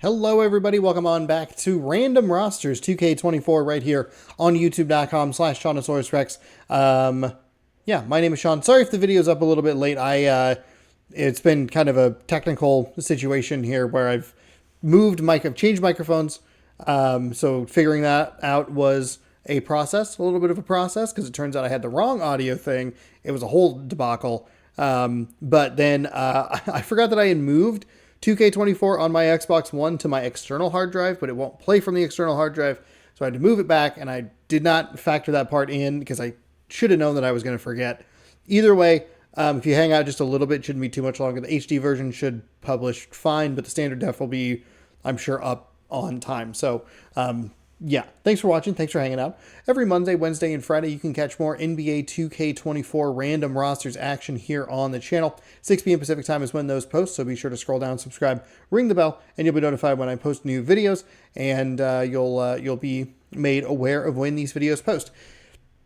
Hello everybody, welcome on back to Random Rosters 2K24 right here on youtube.com/SeanOsaurusRex. Yeah, my name is Sean. Sorry if the video's up a little bit late. It's been kind of a technical situation here where I've changed microphones. So figuring that out was a little bit of a process, because it turns out I had the wrong audio thing. It was a whole debacle. But then I forgot that I had moved 2K24 on my Xbox One to my external hard drive, but it won't play from the external hard drive. So I had to move it back, and I did not factor that part in because I should have known that I was going to forget. Either way, if you hang out just a little bit, it shouldn't be too much longer. The HD version should publish fine, but the standard def will be, I'm sure, up on time. So, yeah, thanks for watching. Thanks for hanging out. Every Monday, Wednesday, and Friday, you can catch more NBA 2K24 random rosters action here on the channel. 6 p.m. Pacific time is when those post, so be sure to scroll down, subscribe, ring the bell, and you'll be notified when I post new videos, and you'll be made aware of when these videos post.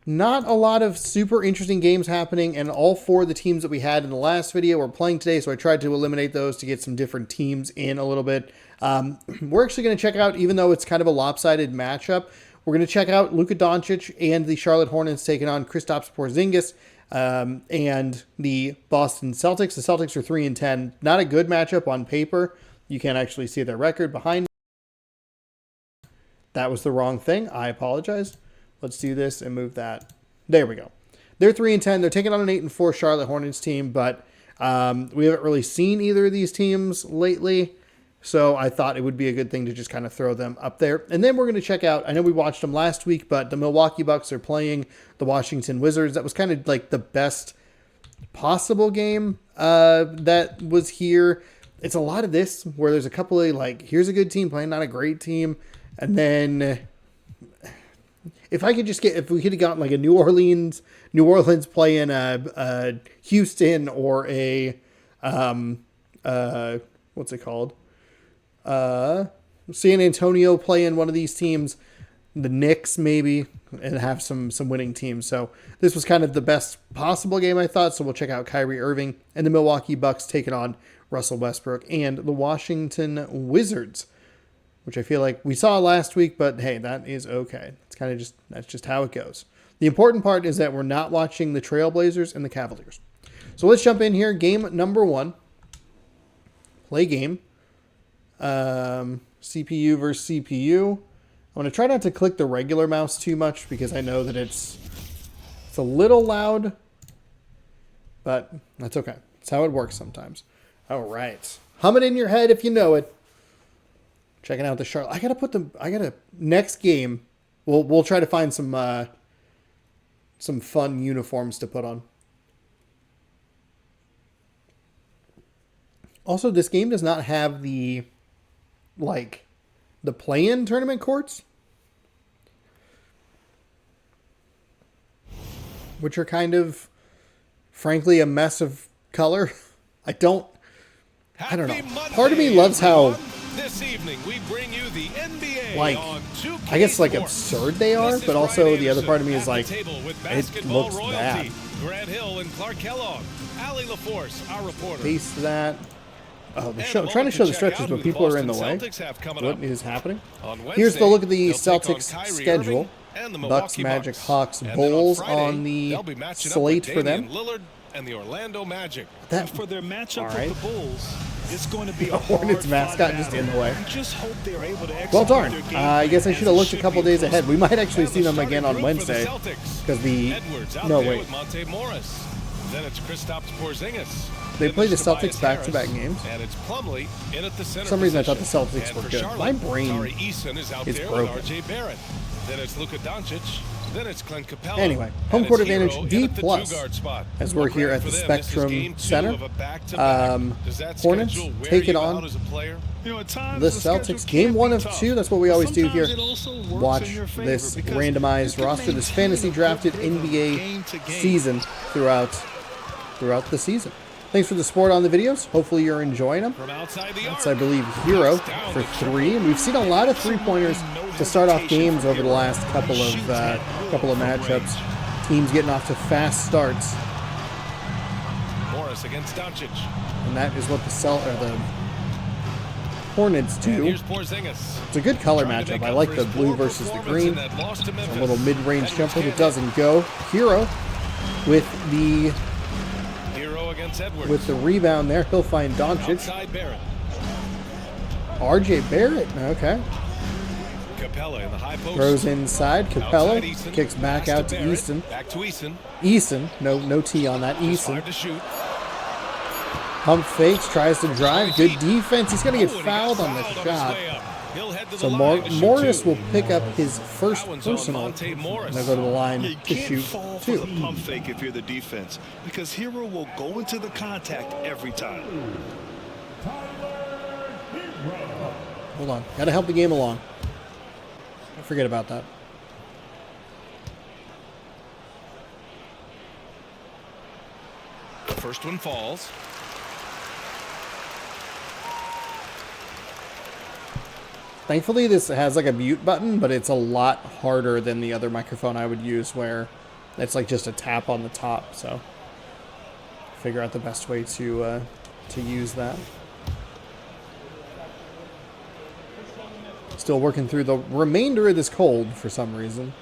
Not a lot of super interesting games happening, and all four of the teams that we had in the last video were playing today, so I tried to eliminate those to get some different teams in a little bit. We're actually going to check out, even though it's kind of a lopsided matchup, we're going to check out Luka Doncic and the Charlotte Hornets taking on Kristaps Porzingis and the Boston Celtics. The Celtics are 3-10. Not a good matchup on paper. You can't actually see their record behind. That was the wrong thing. I apologize. Let's do this and move that. There we go. They're 3-10. They're taking on an 8-4 Charlotte Hornets team, but we haven't really seen either of these teams lately. So I thought it would be a good thing to just kind of throw them up there. And then we're going to check out, I know we watched them last week, but the Milwaukee Bucks are playing the Washington Wizards. That was kind of like the best possible game that was here. It's a lot of this where there's a couple of like, here's a good team playing not a great team. And then if we could have gotten like a New Orleans playing a Houston or a, what's it called? San Antonio playing one of these teams, the Knicks maybe, and have some winning teams. So this was kind of the best possible game, I thought. So we'll check out Kyrie Irving and the Milwaukee Bucks taking on Russell Westbrook and the Washington Wizards, which I feel like we saw last week, but hey, that is okay. It's kind of that's just how it goes. The important part is that we're not watching the Trailblazers and the Cavaliers. So let's jump in here. Game number 1. Play game. CPU versus CPU. I'm going to try not to click the regular mouse too much because I know that it's a little loud, but that's okay. That's how it works sometimes. All right. Hum it in your head if you know it. Checking out the Charlotte. Next game, we'll try to find some fun uniforms to put on. Also, this game does not have the play-in tournament courts, which are kind of, frankly, a mess of color. I don't know. Part of me loves how, this evening we bring you the NBA I guess absurd they are, but also the other part of me is like, it looks bad. Grant Hill and Clark Kellogg, Allie LaForce, our reporter. Paste that. Oh, trying to show the stretches, but people are in the way. What is happening? Here's the look at the Celtics schedule. Bucks, Magic, Hawks, Bulls on the slate for them. And the Orlando Magic. That for their matchup right. with the Bulls, it's going to be the Hornets mascot just in the way. Just hope they're able to well, darn. I guess I should have looked a couple days ahead. We might actually see them again on Wednesday. Because no, wait. Then it's Kristaps Porzingis. They play the Celtics back-to-back games. And it's Plumlee in at the center. For some reason I thought the Celtics were good. My brain is broken. RJ Barrett. Then it's Luka Doncic. Then it's Clint Capella. Anyway, home court advantage D+, as we're here at the Spectrum Center. Hornets take it on the Celtics. Game 1 of 2, that's what we always do here. Watch this randomized roster, this fantasy drafted NBA season throughout the season. Thanks for the support on the videos. Hopefully you're enjoying them. That's, I believe, Hero for 3. And we've seen a lot of three-pointers to start off games over the last couple of matchups. Teams getting off to fast starts. Morris against Doncic. And that is what the Hornets And do. here's Porzingis. It's a good color Trying to matchup. make I up like for the his blue poor versus the performance green. in that loss to A Memphis. little mid-range Edwards jumper that can't doesn't go. Hero with the Hero against Edwards. rebound there. He'll find Doncic. Outside Barrett. RJ Barrett. Okay. Capella in the high post. Throws inside. Capella Outside Easton. kicks back Pass out to Barrett. Easton. Back to Easton. Easton. No T on that. Just Easton. 5 to shoot. Pump fakes. Tries to drive. Good defense. He's going to get Oh, and he got fouled on the fouled his shot. way up. He'll head to So the line to shoot Morris two. will pick up his first That one's on personal. Monte And Morris. they'll go to the line You to can't shoot fall for two. the pump fake if you're the defense, because Hero will go into the contact every time. Hold on. Got to help the game along. Don't forget about that. The first one falls. Thankfully, this has like a mute button, but it's a lot harder than the other microphone I would use where it's like just a tap on the top. So figure out the best way to use that. Still working through the remainder of this cold for some reason.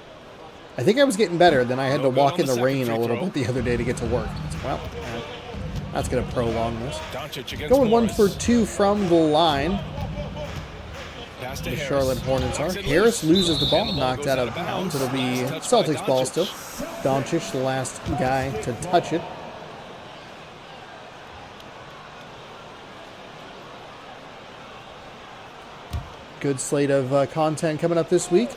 I think I was getting better, then I had to walk in the rain a little bit the other day to get to work. Well, that's going to prolong this. Doncic against Going 1 Morris. for 2 from the line. Pass to The Harris. Charlotte Hornets are. Knocks it Harris loose. loses the ball, And the ball knocked goes out of bounds. It'll be Last touch by Celtics ball Doncic. still. Doncic, the last guy to touch it. Good slate of content coming up this week.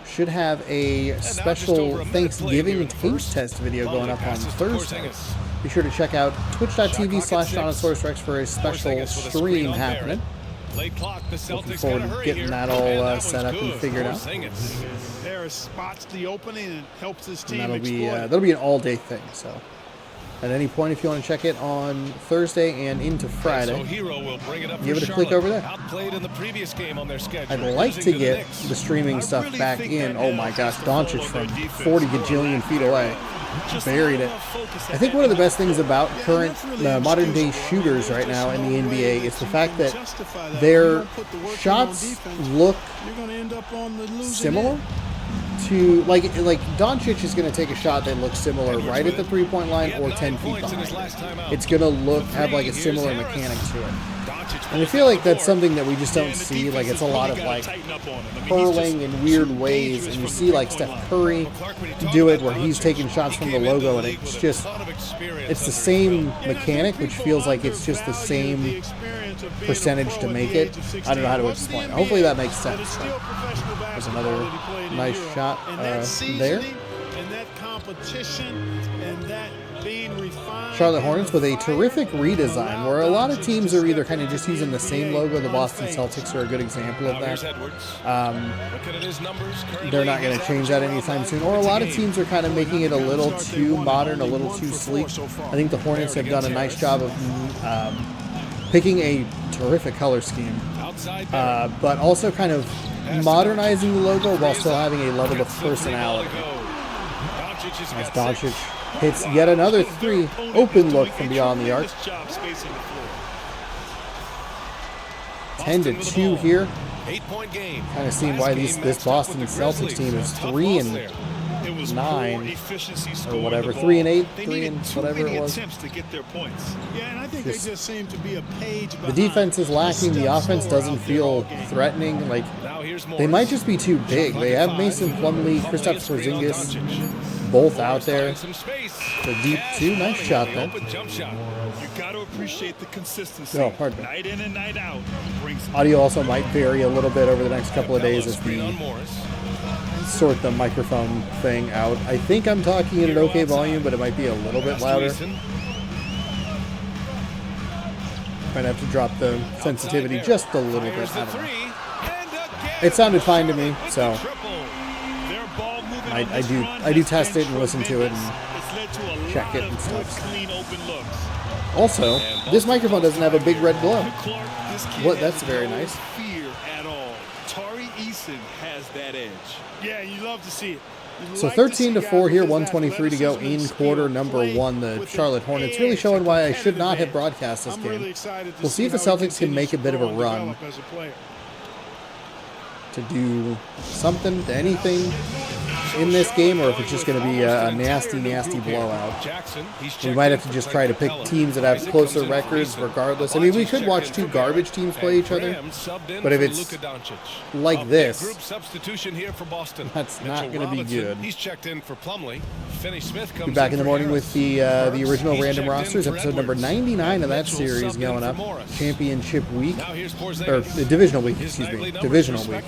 Should have a just special over a minute Thanksgiving played here in the taste first. test video Lovely going up on passes to Thursday. Porzingis. Be sure to check out twitch.tv/Jonosaurus Rex for a special Porzingis with a screen stream on happening. Barrett. Late clock, the Celtics Looking forward gotta to hurry getting here. that all And that set one's up and good. figured out. Porzingis. Harris spots the opening and helps his And team that'll be exploit. an all-day thing. So, at any point, if you want to check it on Thursday and into So Friday, Hero will bring it up give for it a click Charlotte. over there. Outplayed in the previous game on their schedule. I'd like Losing to the get Knicks. the streaming I stuff really back think in. that Oh my gosh, has to fall Doncic on from their defense 40 for a gajillion lack feet of away. Just Buried it. focus I think one of the best things about Yeah, current that's really an modern day excuse. shooters right There's now in the no way NBA that is the you fact can that justify that. You their don't put the work in on shots defense, look you're gonna end up on the losing similar end. to like Doncic is going to take a shot that looks similar right at the 3-point line or 10 feet behind. It's going to have like a similar mechanic to it. And I feel like that's something that we just don't see. Like it's a lot of like hurling in weird ways, and you see like Steph Curry do it where he's taking shots from the logo, and it's the same mechanic, which feels like it's just the same percentage to make it. I don't know how to explain it. Hopefully that makes sense. There's another nice shot there. And that competition and that being refined. Charlotte Hornets with a terrific redesign where a lot of teams are either kind of just using the same logo. The Boston Celtics are a good example of that. They're not going to change that anytime soon. Or a lot of teams are kind of making it a little too modern, a little too sleek. I think the Hornets have done a nice job of picking a terrific color scheme, but also kind of modernizing the logo while still having a level of personality. As Doncic hits yet another three, open look from beyond the arc. 10-2 here. 8-point game. Kind of seeing why this Boston Celtics team is 3-9 or whatever, 3-8, 3 and whatever it was. To get their points. Yeah, and I think they just seem to be a page The behind. defense is lacking. The offense doesn't feel threatening. Like they might just be too big. They have Mason Plumlee, Kristaps Porzingis, both out there. The deep two, nice shot there. You got to appreciate the consistency. Oh, pardon me. Night in and night out. Brings Audio also might vary a little bit over the next couple of days as we sort the microphone thing out. I think I'm talking at an okay volume, but it might be a little bit louder. Might have to drop the sensitivity just a little bit. I don't know. It sounded fine to me, so I do test it and listen to it and check it and stuff. Also, this microphone doesn't have a big red glow. What? That's very nice. Fear at all. Tari Eason has that edge. Yeah, you love to see it. So 13-4 here, 123 to go in quarter number 1. The Charlotte Hornets really showing why I should not have broadcast this game. We'll see if the Celtics can make a bit of a run to do something, to anything in this game, or if it's just going to be a nasty, nasty blowout. We might have to just try to pick teams that have closer records regardless. I mean, we could watch two garbage teams play each other, but if it's like this, that's not going to be good. He's checked in for Plumlee. Finney Smith comes Be back in the morning with the original Random Rosters, episode number 99 of that series going up. Championship week, or the divisional week, excuse me, divisional week.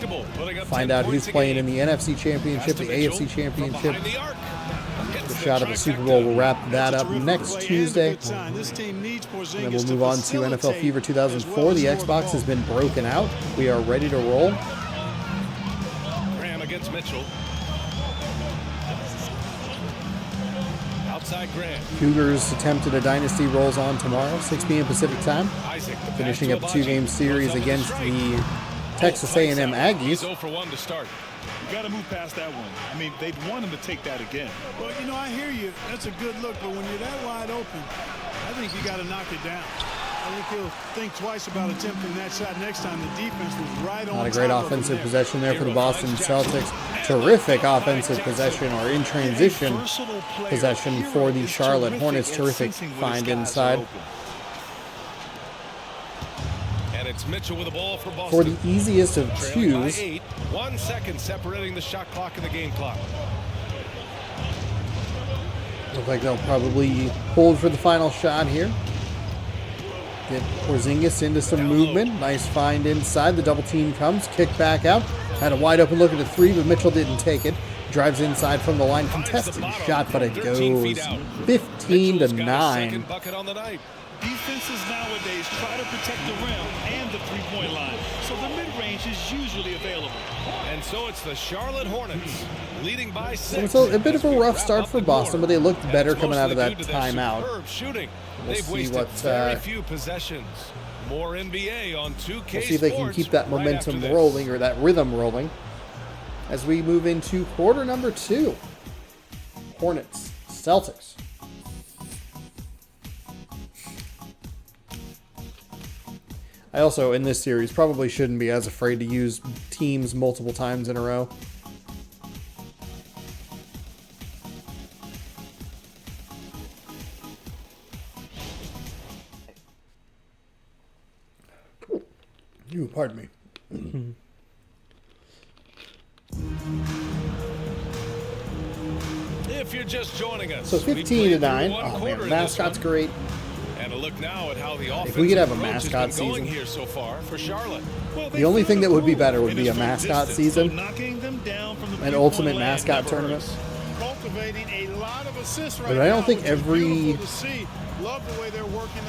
Find out who's playing in the NFC Championship, the AFC Championship. The shot of the Super Bowl will wrap that up next Tuesday. And then we'll move on to NFL Fever 2004. The Xbox has been broken out. We are ready to roll. Graham against Mitchell. Outside Graham. Cougars attempted a dynasty rolls on tomorrow, 6 p.m. Pacific time. Finishing up a 2-game series against the Texas A&M Aggies. 0 for 1 to start. You got to move past that one. I mean, they'd want him to take that again. Well, you know, I hear you. That's a good look, but when you're that wide open, I think you got to knock it down. I think he'll think twice about attempting that shot next time. The defense was right on. Not a great offensive possession there for the Boston Celtics. Terrific offensive possession, or in transition possession for the Charlotte Hornets. Terrific find inside. It's Mitchell with the ball for Boston. For the easiest of twos. 1 second separating the shot clock and the game clock. Look like they'll probably hold for the final shot here. Get Porzingis into some movement. Nice find inside. The double team comes. Kick back out. Had a wide open look at the 3, but Mitchell didn't take it. Drives inside from the line. Contested shot, but it goes 15 to 9. Defenses nowadays try to protect the rim and the three-point line, so the mid-range is usually available. And so it's the Charlotte Hornets leading by 6. So it's a bit of a rough start for Boston, but they looked better coming out of that timeout. We'll see what. Few possessions. More NBA on 2K. We'll see if they can keep that momentum rolling, or that rhythm rolling, as we move into quarter number 2. Hornets, Celtics. I also, in this series, probably shouldn't be as afraid to use teams multiple times in a row. Ooh, pardon me. If you're just joining us, so 15 to 9. Oh man, mascot's great. And a look now at how the offense if we could have a mascot season here so far for Charlotte. The only thing that would be better would be a mascot season, an ultimate mascot tournament. But I don't think every,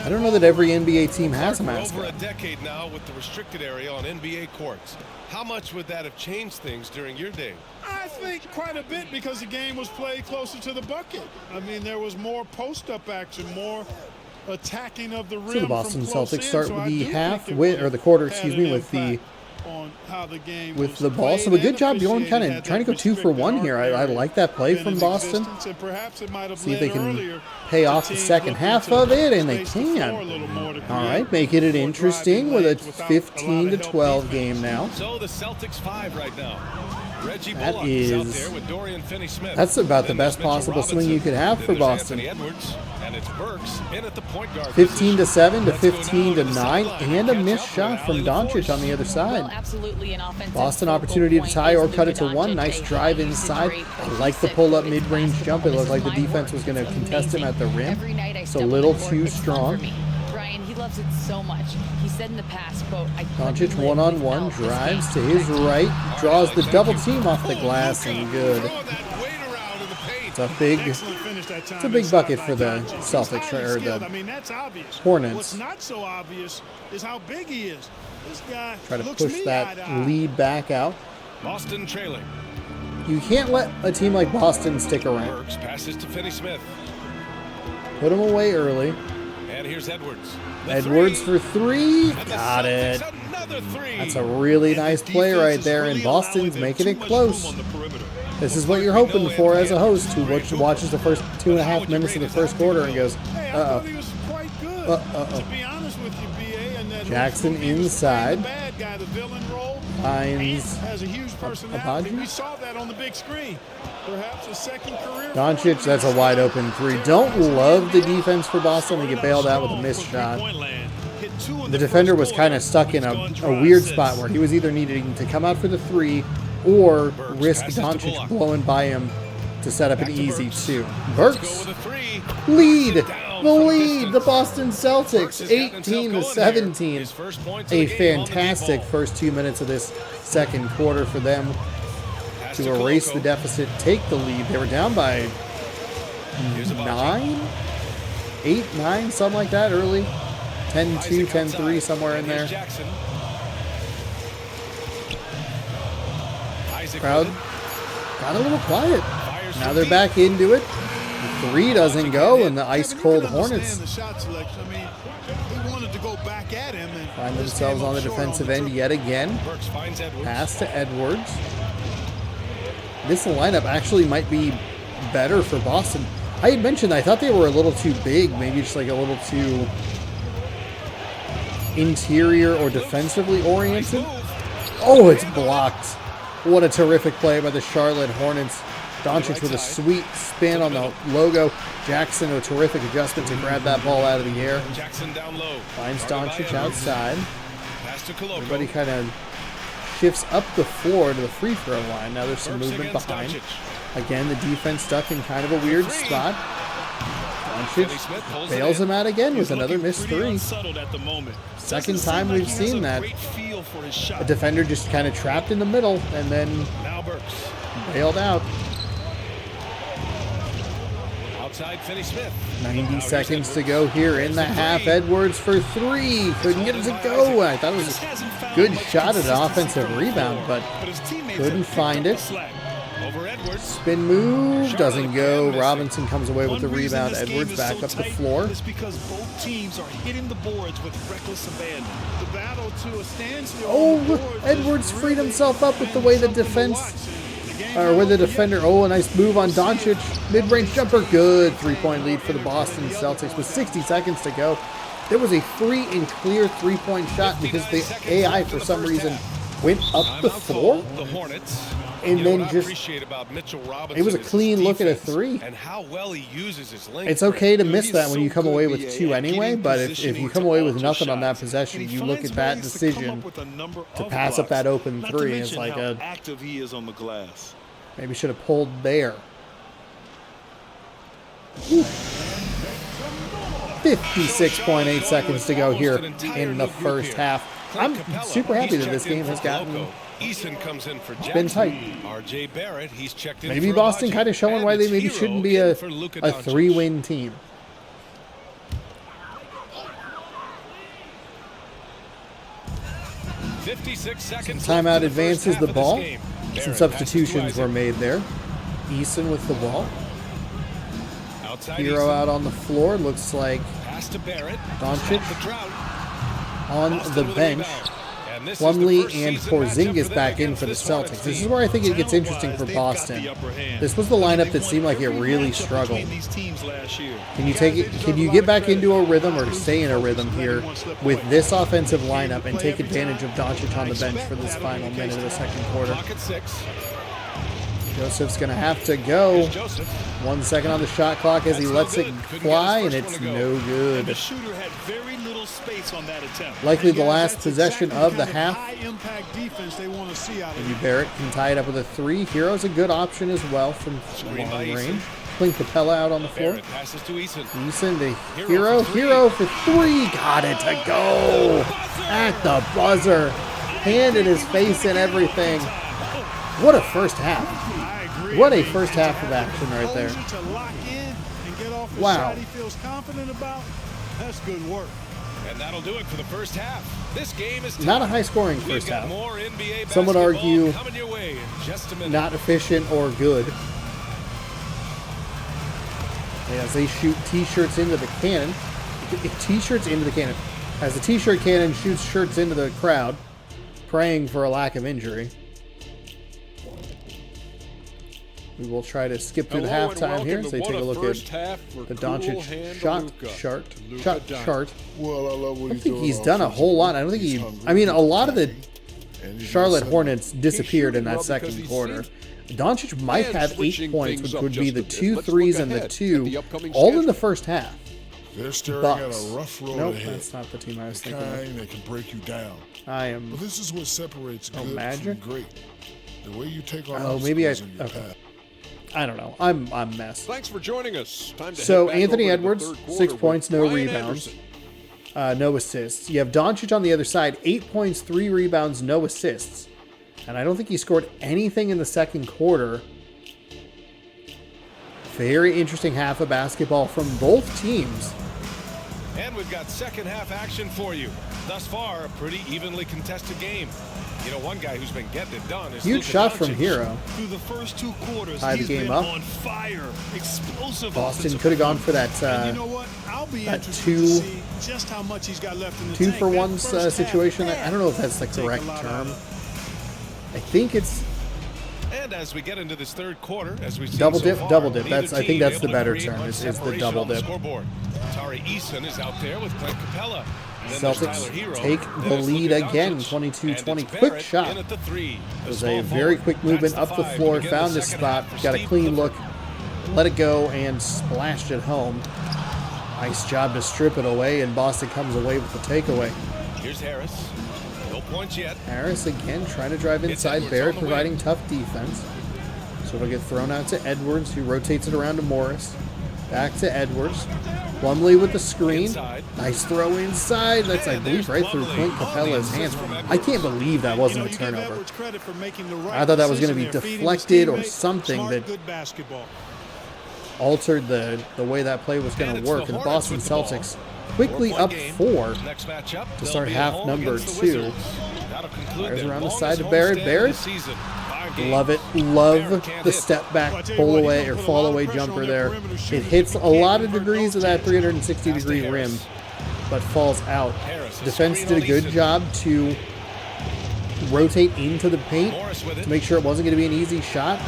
I don't know that every NBA team has a mascot. Over a decade now with the restricted area on NBA courts. How much would that have changed things during your day? I think quite a bit, because the game was played closer to the bucket. I mean, there was more post-up action, more attacking of the rim. So the Boston Celtics start the half with, or the quarter, excuse me, with the ball. So a good job going, kind of trying to go 2 for 1 here. I like that play from Boston. See if they can pay off the second half of it, and they can. All right, making it interesting with a 15 to 12 game now. So the Celtics 5 right now. Reggie That Bullock is out is, there with Dorian Finney-Smith. that's about the Then best Mitchell possible Robinson. swing you could have for Then there's Boston. Anthony Edwards, and it's Burks in at the point guard 15 to position. 7 to Let's go 15 now to the 9, sideline. and a Catch missed up shot with from Ali Doncic LaForce. on the other side. Well, absolutely an offensive Boston focal opportunity to point tie or is cut it to Luka 1. Doncic. Nice They drive think he's inside. great, but I he's like the sick pull-up with mid-range basketball. jump. It This looked like is the my defense work. was going to It's contest him amazing. at the rim. Every night I So step a on little the court, too it's fun strong. for me. Brian, he loves it so much. He said in the past, quote, I Doncic couldn't live one-on-one, without this drives to game. his right, draws the double team off the glass, and good. Throwing that weight around in the paint. It's a big bucket for the Celtics, or the Hornets. What's not so obvious is how big he is. This guy Try to looks push me that eye to eye. lead back out. Boston trailing. You can't let a team like Boston stick around. Burks passes to Finney-Smith. Put them away early. And here's Edwards. The Edwards three. for 3. And the Got it. Celtics another 3. That's a really nice play right there, and Really Boston's allowing them making too it much close. room on the perimeter. This is what you're hoping for as a host who watches the first 2.5 minutes of the first quarter and goes, Hey, I thought he was quite good. To be honest with you, BA, and that Jackson who's the inside. bad guy, the villain role, Finds has a huge personality. We saw that on the big screen. Perhaps a second career. Doncic, that's a wide open three. Don't love the defense for Boston. They get bailed out with a missed shot. The defender was kind of stuck in a weird spot where he was either needing to come out for the three or risk Doncic blowing by him to set up an easy two. Burks lead the Boston Celtics 18-17. A fantastic first 2 minutes of this second quarter for them to erase the deficit, take the lead. They were down by 8, 9, something like that early. 10-2, 10-3, somewhere in there. Crowd got a little quiet. Now they're back into it. The three doesn't go, and the ice-cold Hornets find themselves on the defensive end yet again. Pass to Edwards. This lineup actually might be better for Boston. I had mentioned I thought they were a little too big, maybe just like a little too interior or defensively oriented. Oh, it's blocked. What a terrific play by the Charlotte Hornets. Doncic with a sweet spin on the logo. Jackson, a terrific adjustment to grab that ball out of the air. Finds Doncic outside. Everybody kind of shifts up the floor to the free throw line. Now there's some movement behind. Again, the defense stuck in kind of a weird spot. Doncic bails him out again with another missed three. Second time we've seen that. A defender just kind of trapped in the middle and then bailed out. 90 seconds to go here in the half. Edwards for three. Couldn't get it to go. I thought it was a good shot at an offensive rebound, but couldn't find it. Spin move doesn't go. Robinson comes away with the rebound. Edwards back up the floor. It's because both teams are hitting the boards with reckless abandon. The battle to a standstill. Oh, Edwards freed himself up with the way the defense, or with the defender. Oh, a nice move on Doncic. Mid-range jumper. Good three-point lead for the Boston Celtics with 60 seconds to go. There was a free and clear three-point shot because the AI, for some reason, went up the floor. The Hornets. And then just, it was a clean look at a three. And how well he uses his length. It's okay to miss that when you come away with two anyway, but if you come away with nothing on that possession, you look at that decision to pass up that open three, and it's like active he is on the glass. Maybe should have pulled there. 56.8 seconds to go here in the first half. I'm super happy that this game has gotten... It's been tight. Maybe Boston kind of showing why they maybe shouldn't be a three-win team. Timeout advances the ball. Some substitutions were made there. Eason with the ball. Hero out on the floor. Looks like Doncic on the bench. Plumlee and Porzingis back in for the Celtics. This is where I think it gets interesting for Boston. This was the lineup that seemed like it really struggled. Can you take it? Can you get back into a rhythm or stay in a rhythm here with this offensive lineup and take advantage of Doncic on the bench for this final minute of the second quarter? Joseph's going to have to go. 1 second on the shot clock as he lets it fly, and it's no good. The shooter had very little space on that attempt. Likely the last possession of the half. High-impact defense they want to see out of Maybe Barrett can tie it up with a three. Hero's a good option as well from long range. Playing Capella out on the floor. Eason to Hero. Hero for three. Got it to go at the buzzer. Hand in his face and everything. What a first half. What a first half of action right there. Wow. That's good work. And that'll do it for the first half. This game is not a high-scoring first half. Some would argue not efficient or good. As they shoot T-shirts into the cannon. T-shirts into the cannon. As the T-shirt cannon shoots shirts into the crowd, praying for a lack of injury. We will try to skip through the halftime here. So you take a look at the Doncic shot chart. Well, I love what I don't think he's done a whole lot. I don't think he. I mean, a lot of the Charlotte Hornets disappeared in that second quarter. Doncic might have 8 points, which would be the 2 threes and the 2, all in the first half. They're staring Bucks. at a rough road Nope, ahead. that's not the team I was The thinking of. kind that can break you down. I am. But this is what separates good Magic? from great. The way you take on Oh, maybe I. obstacles in your Okay. path. I don't know. I'm a mess. Thanks for joining us. Time to So head back Anthony over to the Edwards, third quarter 6 with points, no Brian rebounds, Anderson. no assists. You have Doncic on the other side, 8 points, 3 rebounds, no assists. And I don't think he scored anything in the second quarter. Very interesting half of basketball from both teams. And we've got second half action for you. Thus far, a pretty evenly contested game. You know, one guy who's been getting it done is Huge Luka shot from Doncic. Hero. Through the first 2 quarters, Tie the he's game been up. on fire. Explosive. Boston offensive could have gone for that And you know what? I'll be that interested two- to see just how much he's got left in the tank. 2-for-1 That first half, situation. man, I don't know if that's the take a correct lot out term. of it. I think it's And as we get into this third quarter, as we see Double so dip, far, double dip. neither That's- I think team that's able the to better create term, much is the separation double on the dip. Scoreboard. Tari Eason is out there with Clint Capella. Then there's Tyler Celtics Hero. take Then the it's lead Luka again, Doncic. 22-20. And it's Quick Barrett shot. in at the 3. It was a very quick movement up the floor, found his spot, got a clean look, let it go, and splashed it home. Nice job to strip it away, and Boston comes away with the takeaway. Here's Harris. No points yet. Harris again trying to drive inside. Edwards Barrett on the providing wing. tough defense. So it'll get thrown out to Edwards, who rotates it around to Morris. Back to Edwards. Plumlee with the screen. Inside. Nice throw inside. That's, I And believe, there's right through Plumlee. Clint Oh, the Capella's assist hands. from Edwards. I can't believe that You wasn't know, a you give turnover. Edwards credit for making the right I thought that was gonna be decision there, feeding deflected his or teammate. something Smart, that- good basketball. Altered the way that play was going And to it's work. the And Hornets Boston with the ball. Celtics quickly 4-point up game. 4. Next matchup, to they'll start be half at home number against the 2. Wizards. That'll conclude Fires their around the longest side to Barrett. homestand Barrett. of the season. 5 games. Love it. Barrett Love can't the hit. step Well, I back, tell you pull what, he's away, gonna or put a fall lot of away pressure on jumper that there. perimeter It shooter. hits You a can't lot of convert degrees of those that two. 360 Pass to degree Harris. rim, but falls out. Harris, a Defense screen did a on good Eason. job to rotate into the paint Morris with it. to make sure it wasn't going to be an easy shot.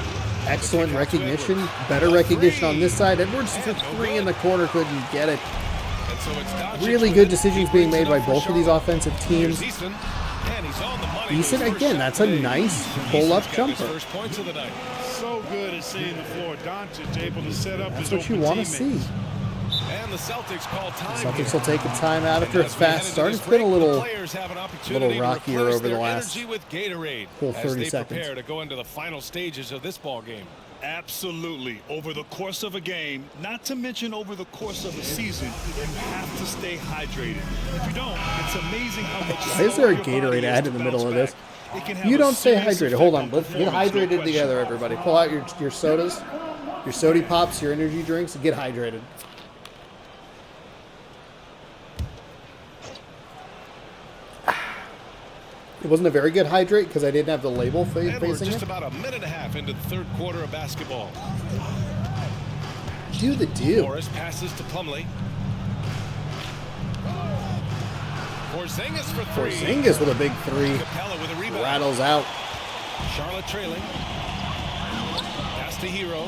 Excellent recognition. Better recognition on this side. Edwards for 3 in the corner, couldn't get it. And so it's Doncic Really with good it. decisions He being brings made it by up for both of these Charlotte. offensive Here's teams. Eason, and he's on the money with Eason his first again, shot that's a today. nice Eason's pull-up got his jumper. first points of the night. So good at seeing the floor. Doncic able to set up That's his what you open want to teammates. see. And the Celtics call time. Celtics here. will take a timeout And after a as we head fast into start. this It's been a break, the little players have an opportunity to rockier replenish over the their last energy with Gatorade full as 30 they seconds. prepare to go into the final stages of this ball game. Absolutely. Over the course of a game, not to mention over the course of a season, you have to stay hydrated. If you don't, it's amazing how much. Why is there a slower your body Gatorade is ad to in the middle of bounce this? back. It can have You a don't stay serious hydrated. effect Hold on. Let's get performance, no hydrated question. together, everybody. Pull out your sodas, your sody pops, your energy drinks, and get hydrated. It wasn't a very good hydrate because I didn't have the label And we're facing just it. about a minute and a half into the third quarter of basketball. Do the do. Morris passes to Plumlee. Porzingis for 3. Porzingis with a big 3. Capella with a rebound. Rattles out. Charlotte trailing. Pass to Hero.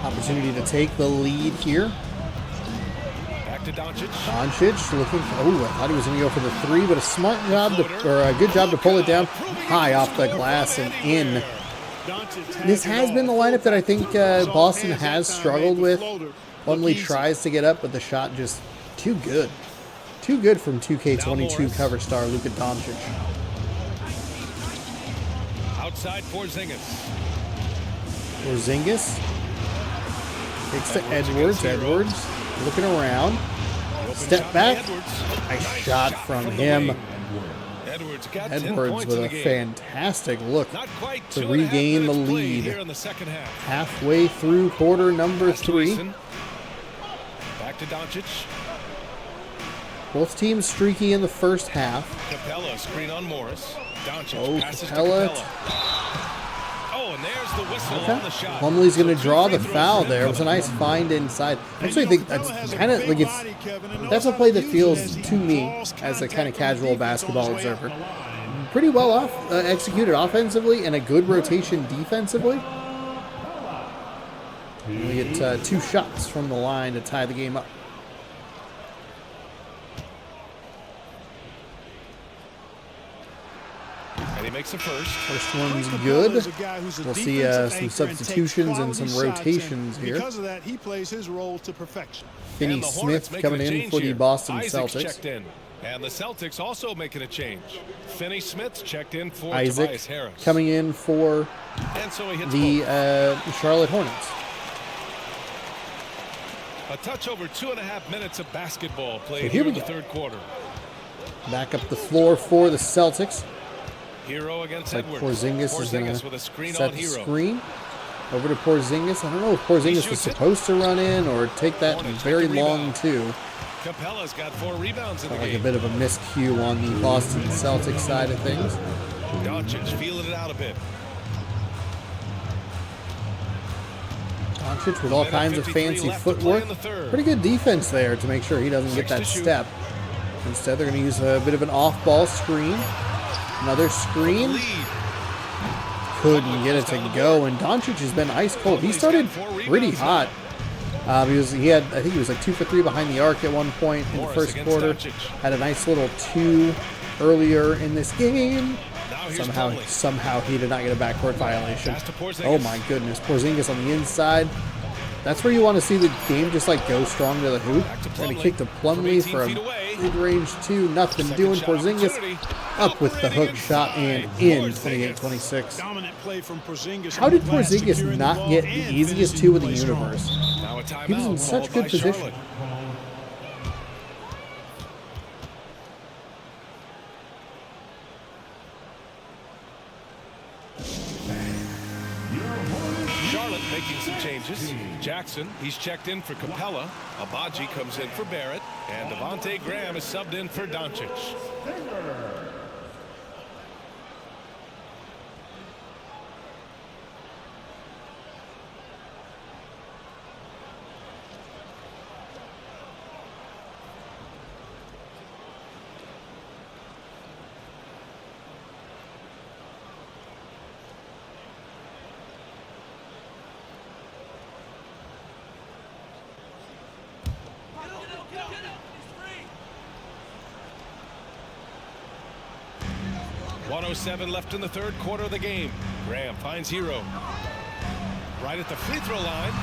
Opportunity to take the lead here. Back to Doncic. Doncic looking for, oh, I thought he was going to go for the 3, but a smart job to, or a good job to pull it down high off the glass and in. This has been the lineup that I think Boston has struggled with. Plumlee tries to get up, but the shot just too good. Too good from 2K22 cover star Luka Doncic. Outside Porzingis. Porzingis takes to Edwards. Edwards looking around. Step back. Nice shot from him. Edwards got 10 Edwards points with in a the game. fantastic look Not quite to 2.5 regain the minutes played lead. here in the second half. Halfway through quarter number Pass to 3. Eason. Back to Doncic. Both teams streaky in the first half. Capella screen on Morris. Doncic Oh, passes Capella. to Capella. Oh, and there's the whistle Okay. on the shot. Plumlee's going to So draw two the free throws foul for there. It was a nice find inside. Actually, I think that's kind of like that's a play that feels to me as a kind of casual basketball observer pretty well executed offensively and a good rotation defensively. We get 2 shots from the line to tie the game up. And he makes the first. First one's good. We'll see some substitutions and some rotations here. Because of that, he plays his role to perfection. Finney Smith coming in for the Boston Celtics. Checked in. And the Celtics also making a change. Finney Smith's checked in for Isaac Tobias Harris. coming in for And so he hits the Charlotte Hornets. a touch over 2.5 minutes of basketball played So here here we in the go. third quarter. Back up the floor for the Celtics. Hero against Like Edwards. Porzingis is going with to a screen set on the Hero. screen. Over to Porzingis. I don't know if Porzingis was supposed to run in or take that Hornets very with the long rebound. too. Capella's got 4 rebounds in the Like a game. bit of a miscue on the Boston Celtics side of things. Doncic feeling it out a bit. Doncic with all kinds of 53 fancy left to play footwork. in the third. Pretty good defense there to make sure he doesn't get 6 to that shoot. step. Instead, they're going to use a bit of an off-ball screen. Another screen. Lead. Couldn't get it to go, and Doncic has been ice cold. He started pretty hot. I think he was like 2 for 3 behind the arc at one point in the Morris first against quarter. Doncic. Had a nice little 2 earlier in this game. Now here's Somehow Plumlee. he did not get a backcourt violation. Pass to Porzingis. Oh my goodness, Porzingis on the inside. That's where you want to see the game just like go strong to the hoop. Back to Trying to Plumlee. kick to From Plumlee 18 for feet a away. mid-range 2. Nothing Second doing. shot Porzingis opportunity. up with the hook shot and in. Porzingis. 28-26. Dominant play from Porzingis. How on the did glass, Porzingis securing the not ball get and the easiest finishing 2 in the play strong. universe? Now a timeout He was in such called good by position. Charlotte. Charlotte making some changes. Jackson, he's checked in for Capella. Abaji comes in for Barrett. And Devontae Graham is subbed in for Doncic. .107 left in the third quarter of the game. Graham finds Hero. Right at the free throw line.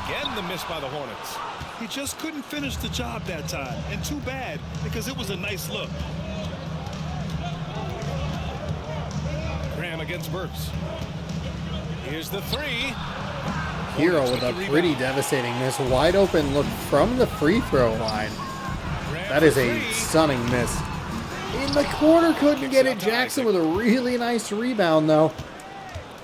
Again, the miss by the Hornets. He just couldn't finish the job that time. And too bad, because it was a nice look. Graham against Burks. Here's the 3. Hero Hornets with a the pretty rebound. devastating miss. Wide open look from the free throw line. Graham That is for a 3. stunning miss. In the corner, couldn't get it. Jackson with a really nice rebound, though.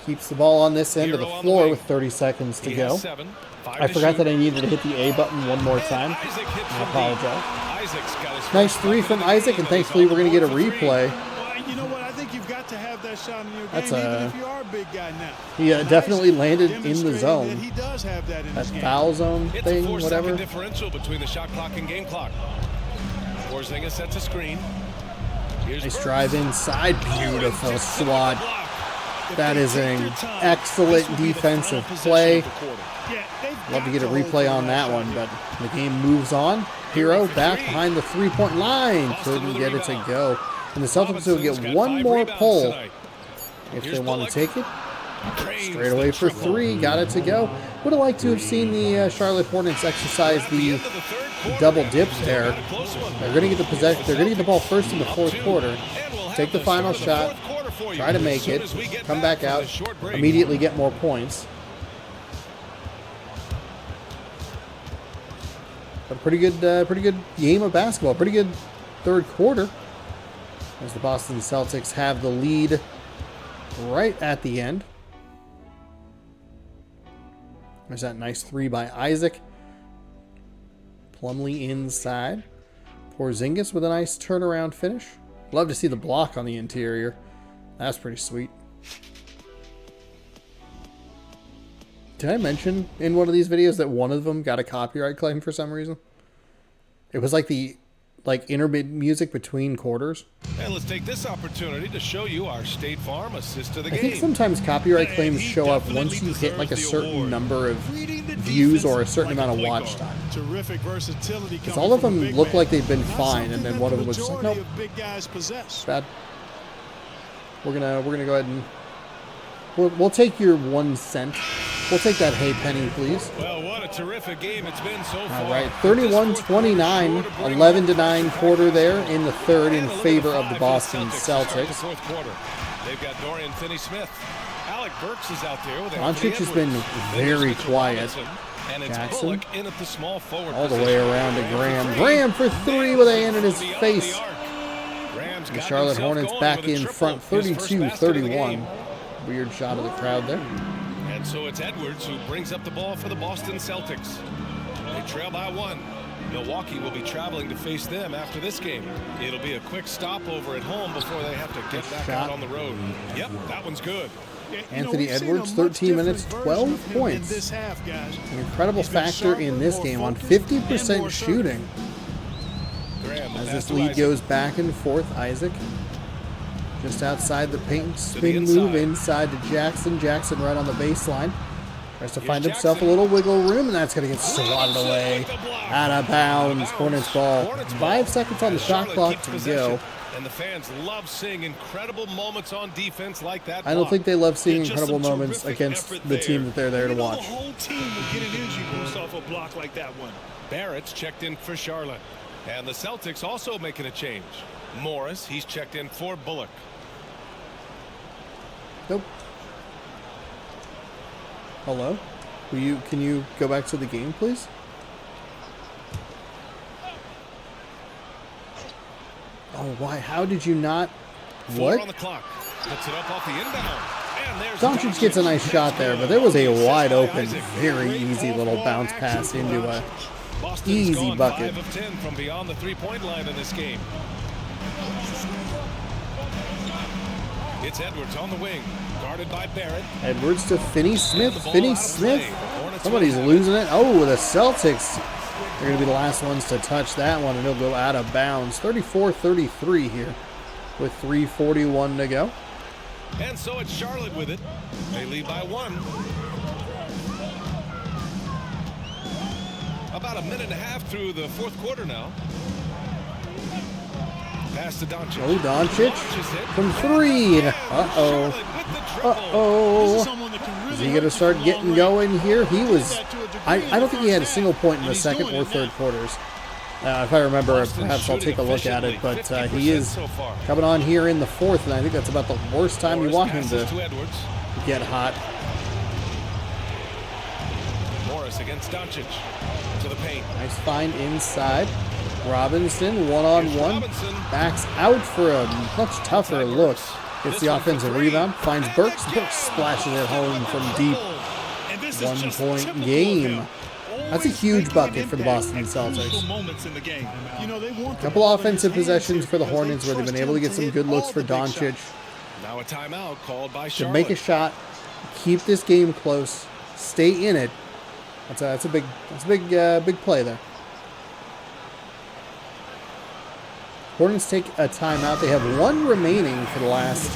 Keeps the ball on this end of the Hero on the floor wing. with 30 seconds to He go. has 7. 5 I to forgot shoot. that I needed to hit the A button one more time. Isaac hits I from deep. apologize. Isaac's got his Nice first 3 bucket from of the Isaac, game, and thankfully he's we're going to get a on the board for 3. replay. Well, you know what? I think you've got to have that shot in your game, That's even a- if you are a big guy now. He definitely landed in the Demonstrating zone. that he does have that in That his game. foul zone It's a thing, 4-second whatever. differential between the shot clock and game clock. Porzingis sets a screen. Here's Nice Burks. drive inside. Beautiful Just slipped swat. the block. That is an Their time. excellent This will be the defensive final play. possession of the quarter. Yeah, they've Love to got get a hold replay on on that one, shot. but the game moves on. Hero back behind the three-point line. Boston Couldn't with a get it to rebound. go. And the Celtics will Robinson's get got one 5 more rebounds pull tonight. if Here's they want Bullock. to take it. Drains Straight the away for triple. 3. Got it to go. Would have liked to have seen the Charlotte Hornets exercise At the the end of the third quarter, double dip still there. got a close one. They're going to get the possession. They're going to get the ball first in the Up fourth 2. quarter. And we'll Take have the final start of the shot. fourth quarter for you Try to as make soon it. as we get Come back from out. this short break. Immediately get more points. But pretty good game of basketball. Pretty good third quarter. As the Boston Celtics have the lead right at the end. There's that nice 3 by Isaac. Plumlee inside. Porzingis with a nice turnaround finish. Love to see the block on the interior. That's pretty sweet. Did I mention in one of these videos that one of them got a copyright claim for some reason? It was like the like intermittent music between quarters. And let's take this opportunity to show you our State Farm assist to the I game. think sometimes copyright claims show up once you hit like a certain number of views or a certain amount of watch time. Terrific versatility. Because all of them look like they've been fine, and then one of them was just like, nope, big guys possess. bad. We're gonna go ahead and we'll take your 1 cent. We'll take that hay penny, please. Well, what a terrific game it's been so far. All right, 31-29, 11-9 quarter there in the third in favor of the Boston Celtics. Fourth quarter. They've got Dorian Finney-Smith. Alec Burks is out there with Doncic has been very quiet. And it's Jackson Bullock in at the small forward all the way around to Graham. Graham for three with a hand in his face. The Charlotte Hornets back in front, 32-31. Weird shot of the crowd there. And so it's Edwards who brings up the ball for the Boston Celtics. They trail by 1. Milwaukee will be traveling to face them after this game. It'll be a quick stopover at home before they have to get back out on the road. Yep, that one's good. Anthony Edwards, 13 minutes, 12 points. An incredible factor in this game on 50% shooting. As this lead goes back and forth, Isaac just outside the paint, spin move inside to Jackson. Jackson right on the baseline. Tries to find himself a little wiggle room, and that's going to get swatted away. Out of bounds. Hornets ball. 5 seconds on the shot clock to go. And the fans love seeing incredible moments on defense like that. I don't think they love seeing incredible moments against the team that they're there to watch. The whole team will get an energy boost off a block like that one. Barrett's checked in for Charlotte. And the Celtics also making a change. Morris, he's checked in for Bullock. Nope. Hello? Can you go back to the game, please? Oh, why? How did you not? What? On the clock. Puts it up off the inbound. And there's Doncic gets a nice shot there, but there was a wide open, very easy little bounce pass into a easy bucket. 5 of 10 from beyond the three-point line in this game. It's Edwards on the wing, guarded by Barrett. Edwards to Finney-Smith. Finney-Smith. Somebody's losing it. Oh, the Celtics. They're going to be the last ones to touch that one, and it'll go out of bounds. 34-33 here with 3:41 to go. And so it's Charlotte with it. They lead by 1. About a minute and a half through the fourth quarter now. Pass to Doncic. Oh, Doncic from 3. Uh-oh. Uh-oh. Is he going to start getting going here? He was... I don't think he had a single point in the second or third quarters. If I remember, perhaps I'll take a look at it. But he is coming on here in the fourth, and I think that's about the worst time you want him to get hot. Morris against Doncic to the paint. Nice find inside. Robinson, one-on-one. Backs out for a much tougher look. Gets the offensive rebound. Finds Burks. Burks splashes it home from deep. 1-point game. That's a huge bucket for the Boston Celtics. A couple offensive possessions for the Hornets where they've been able to get some good looks for Doncic. Now a timeout called by To Charlotte. make a shot, keep this game close, stay in it. That's a big play there. Hornets take a timeout. They have 1 remaining for the last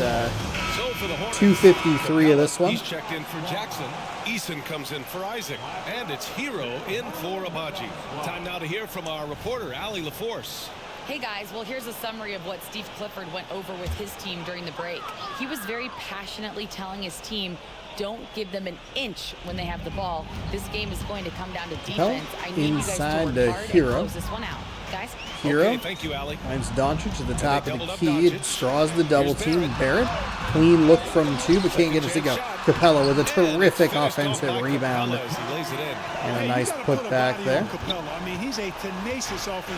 2:53 of this one. He's checked in for Jackson. Eason comes in for Isaac. And it's Hero in for Abaji. Time now to hear from our reporter, Allie LaForce. Hey guys, well here's a summary of what Steve Clifford went over with his team during the break. He was very passionately telling his team, don't give them an inch when they have the ball. This game is going to come down to defense. I need you guys to work hard and close this one out. Guys? Hero. Okay, thank you, Allie. Finds Doncic at the top of the key. It straws the double team. Barrett. Clean look from 2, but can't get it to go. Capella with a terrific offensive rebound. And a nice putback there.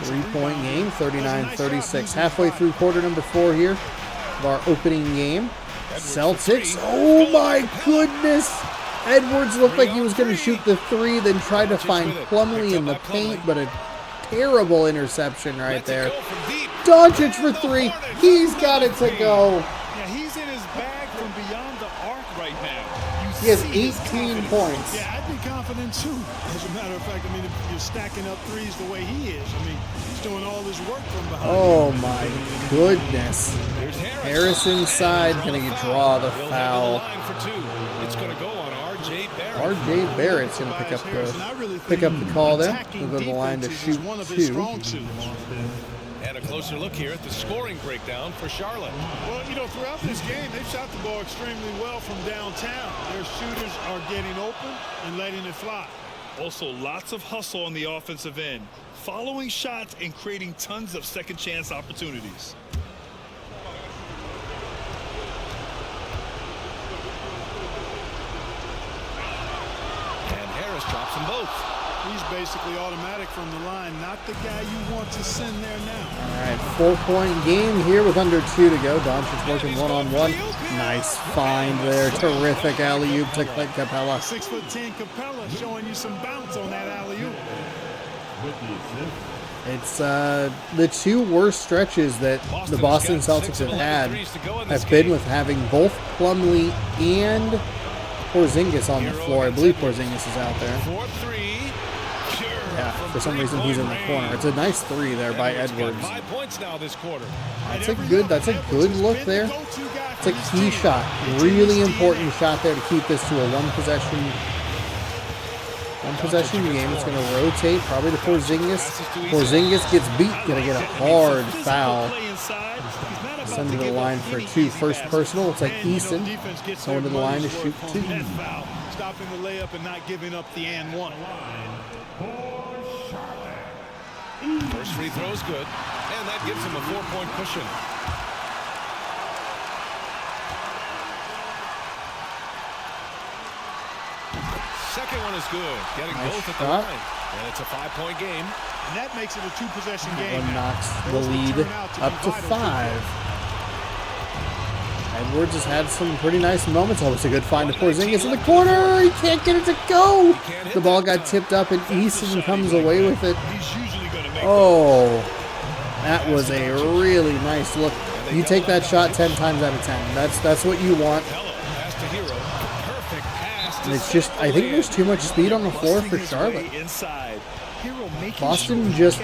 3-point game, 39-36. Halfway through quarter number 4 here of our opening game. Celtics. Oh my goodness. Edwards looked like he was going to shoot the 3, then tried to find Plumlee in the paint, but a terrible interception right there. Doncic for 3. He's got it to go. Yeah, he's in his bag from beyond the arc right now. He has 18 points. Yeah, I'd be confident too. As a matter of fact, I mean, if you're stacking up threes the way he is, I mean, he's doing all this work from behind. Oh my goodness. Here's Harris inside, gonna draw the He'll foul. handle the line for 2. It's going to go on R.J. Barrett. R.J. Barrett's gonna pick up the call there. He'll go to the line to shoot 2. And a closer look here at the scoring breakdown for Charlotte. Well, you know, throughout this game, they've shot the ball extremely well from downtown. Their shooters are getting open and letting it fly. Also, lots of hustle on the offensive end, following shots and creating tons of second chance opportunities. And Harris drops them both. He's basically automatic from the line, not the guy you want to send there now. All right, 4-point game here with under 2 to go. Doncic working one-on-one. Nice find there. Terrific alley-oop to Clint Capella. 6'10" Capella showing you some bounce on that alley-oop. It's the 2 worst stretches that the Boston Celtics have been with having both Plumlee and Porzingis on the floor. I believe Porzingis is out there. 4-3. Yeah, for some reason he's in the corner. It's a nice 3 there by Edwards. 5 points now this quarter. That's a good look there. It's a key shot. Really important shot there to keep this to a one possession game. It's going to rotate probably to Porzingis. Porzingis gets beat. Going to get a hard foul. Send to the line for 2. First personal. It's like Easton going to the line to shoot 2. Stopping the layup and not giving up the and one. First free throw is good, and that gives him a 4-point cushion. Second one is good, getting both at the line. And it's a 5-point game. And that makes it a 2-possession game. One knocks the lead up to 5. Edwards has had some pretty nice moments. Oh, it's a good find to Porzingis in the corner. He can't get it to go. The ball got tipped up, and Easton comes away with it. Oh, that was a really nice look. You take that shot 10 times out of 10. That's what you want. And it's just, I think there's too much speed on the floor for Charlotte. Boston just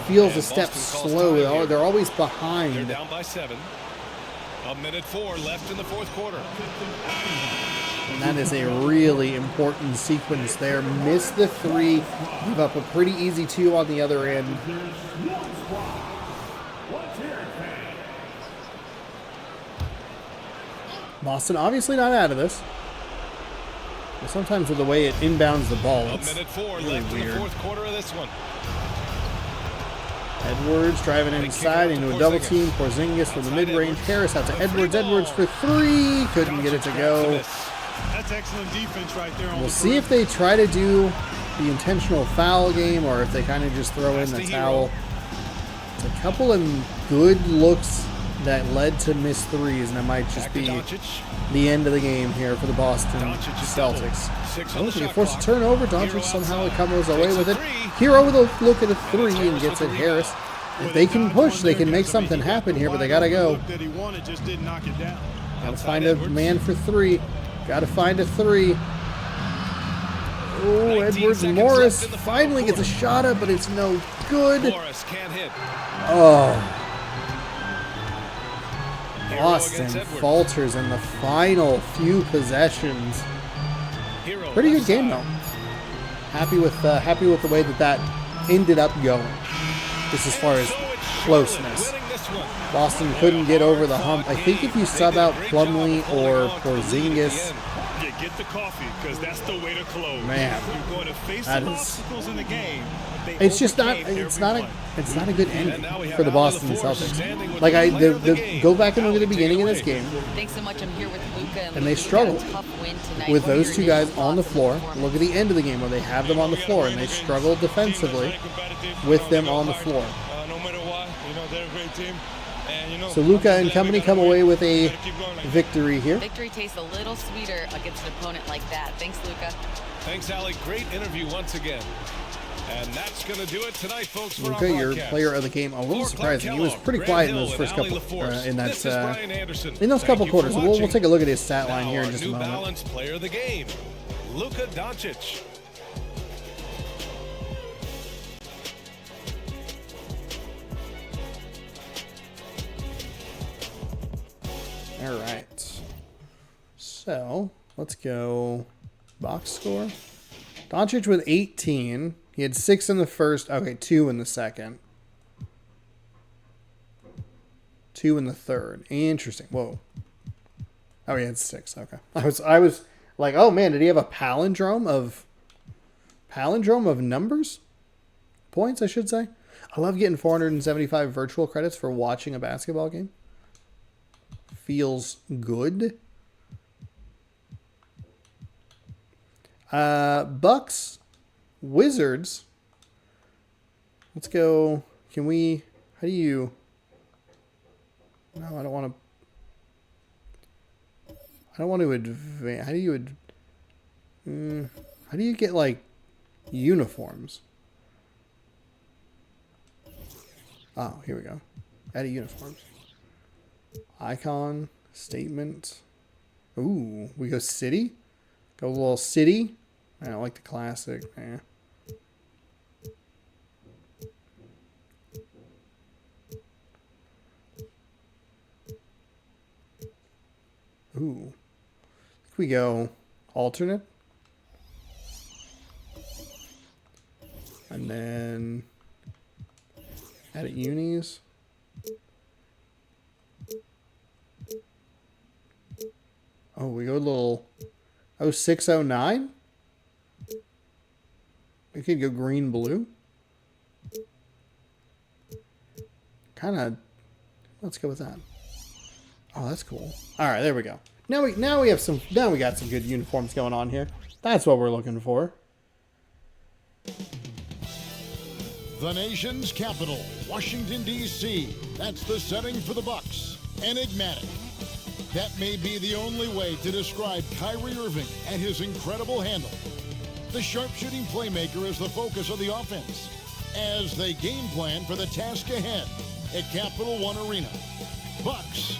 feels a step slow. They're always behind. They're down by 7. 1:04 left in the fourth quarter. And that is a really important sequence there. Miss the 3, give up a pretty easy 2 on the other end. Boston obviously not out of this. But sometimes with the way it inbounds the ball, it's 1:04 really left in weird. the fourth quarter of this one. Edwards driving inside into a double team. Porzingis from the mid-range. Harris out to Edwards. Edwards for 3. Couldn't get it to go. That's excellent defense right there. We'll see if they try to do the intentional foul game or if they kind of just throw in the towel. It's a couple of good looks that led to missed 3s, and it might just be the end of the game here for the Boston Celtics. Oh, they force a turnover. Doncic somehow comes away with it. Hero with a look at a 3 and gets it. Harris. If they can push, they can make something happen here, but they gotta go. Gotta find a man for 3. Gotta find a 3. Oh, Edwards Morris finally gets a shot up, but it's no good. Morris can't hit. Oh. Boston falters in the final few possessions. Pretty good game though. Happy with the way that ended up going. Just as far as closeness. Boston couldn't get over the hump. I think if you sub out Plumlee or Porzingis, get the coffee because that's the way to close. Man, you're going to face that some is, obstacles in the game. it's just not. It's not a good ending for the Boston Celtics. Like go back and look at the beginning of this game. Thanks so much. I'm here with Luka, and they struggled with those 2 guys on the floor. Look at the end of the game where they have them on the floor, and they struggled defensively with them on the floor. No matter what, they're a great team. So Luka and company come away with a victory here. Victory tastes a little sweeter against an opponent like that. Thanks, Luka. Thanks, Allie. Great interview once again. And that's going to do it tonight, folks, for Okay, our your broadcast. player of the game. A little For surprising. He Clark was pretty Kellogg, quiet in Grant those Hill, first and couple, Allie LaForce. this Brian Anderson. in those Thank couple you for quarters. We'll watching. take a look at his stat line Now here in our just a New moment. Balance player of the game, Luka Doncic. All right. So let's go box score. Doncic with 18. He had 6 in the first. Okay, 2 in the second. 2 in the third. Interesting. Whoa. Oh, he had 6. Okay. I was like, oh man, did he have a palindrome of numbers? Points, I should say. I love getting 475 virtual credits for watching a basketball game. Feels good. Bucks, Wizards. Let's go. Can we? How do you? No, I don't want to. I don't want to advance. How do you? How do you get like uniforms? Oh, here we go. Add uniforms. Icon, statement. Ooh, we go city. Go a little city. I don't like the classic. Ooh. I think we go alternate. And then edit unis. Oh, we go a little 0609. We could go green blue. Kind of. Let's go with that. Oh, that's cool. All right, there we go. Now we got some good uniforms going on here. That's what we're looking for. The nation's capital, Washington, D.C. That's the setting for the Bucks. Enigmatic. That may be the only way to describe Kyrie Irving and his incredible handle. The sharpshooting playmaker is the focus of the offense as they game plan for the task ahead at Capital One Arena. Bucks,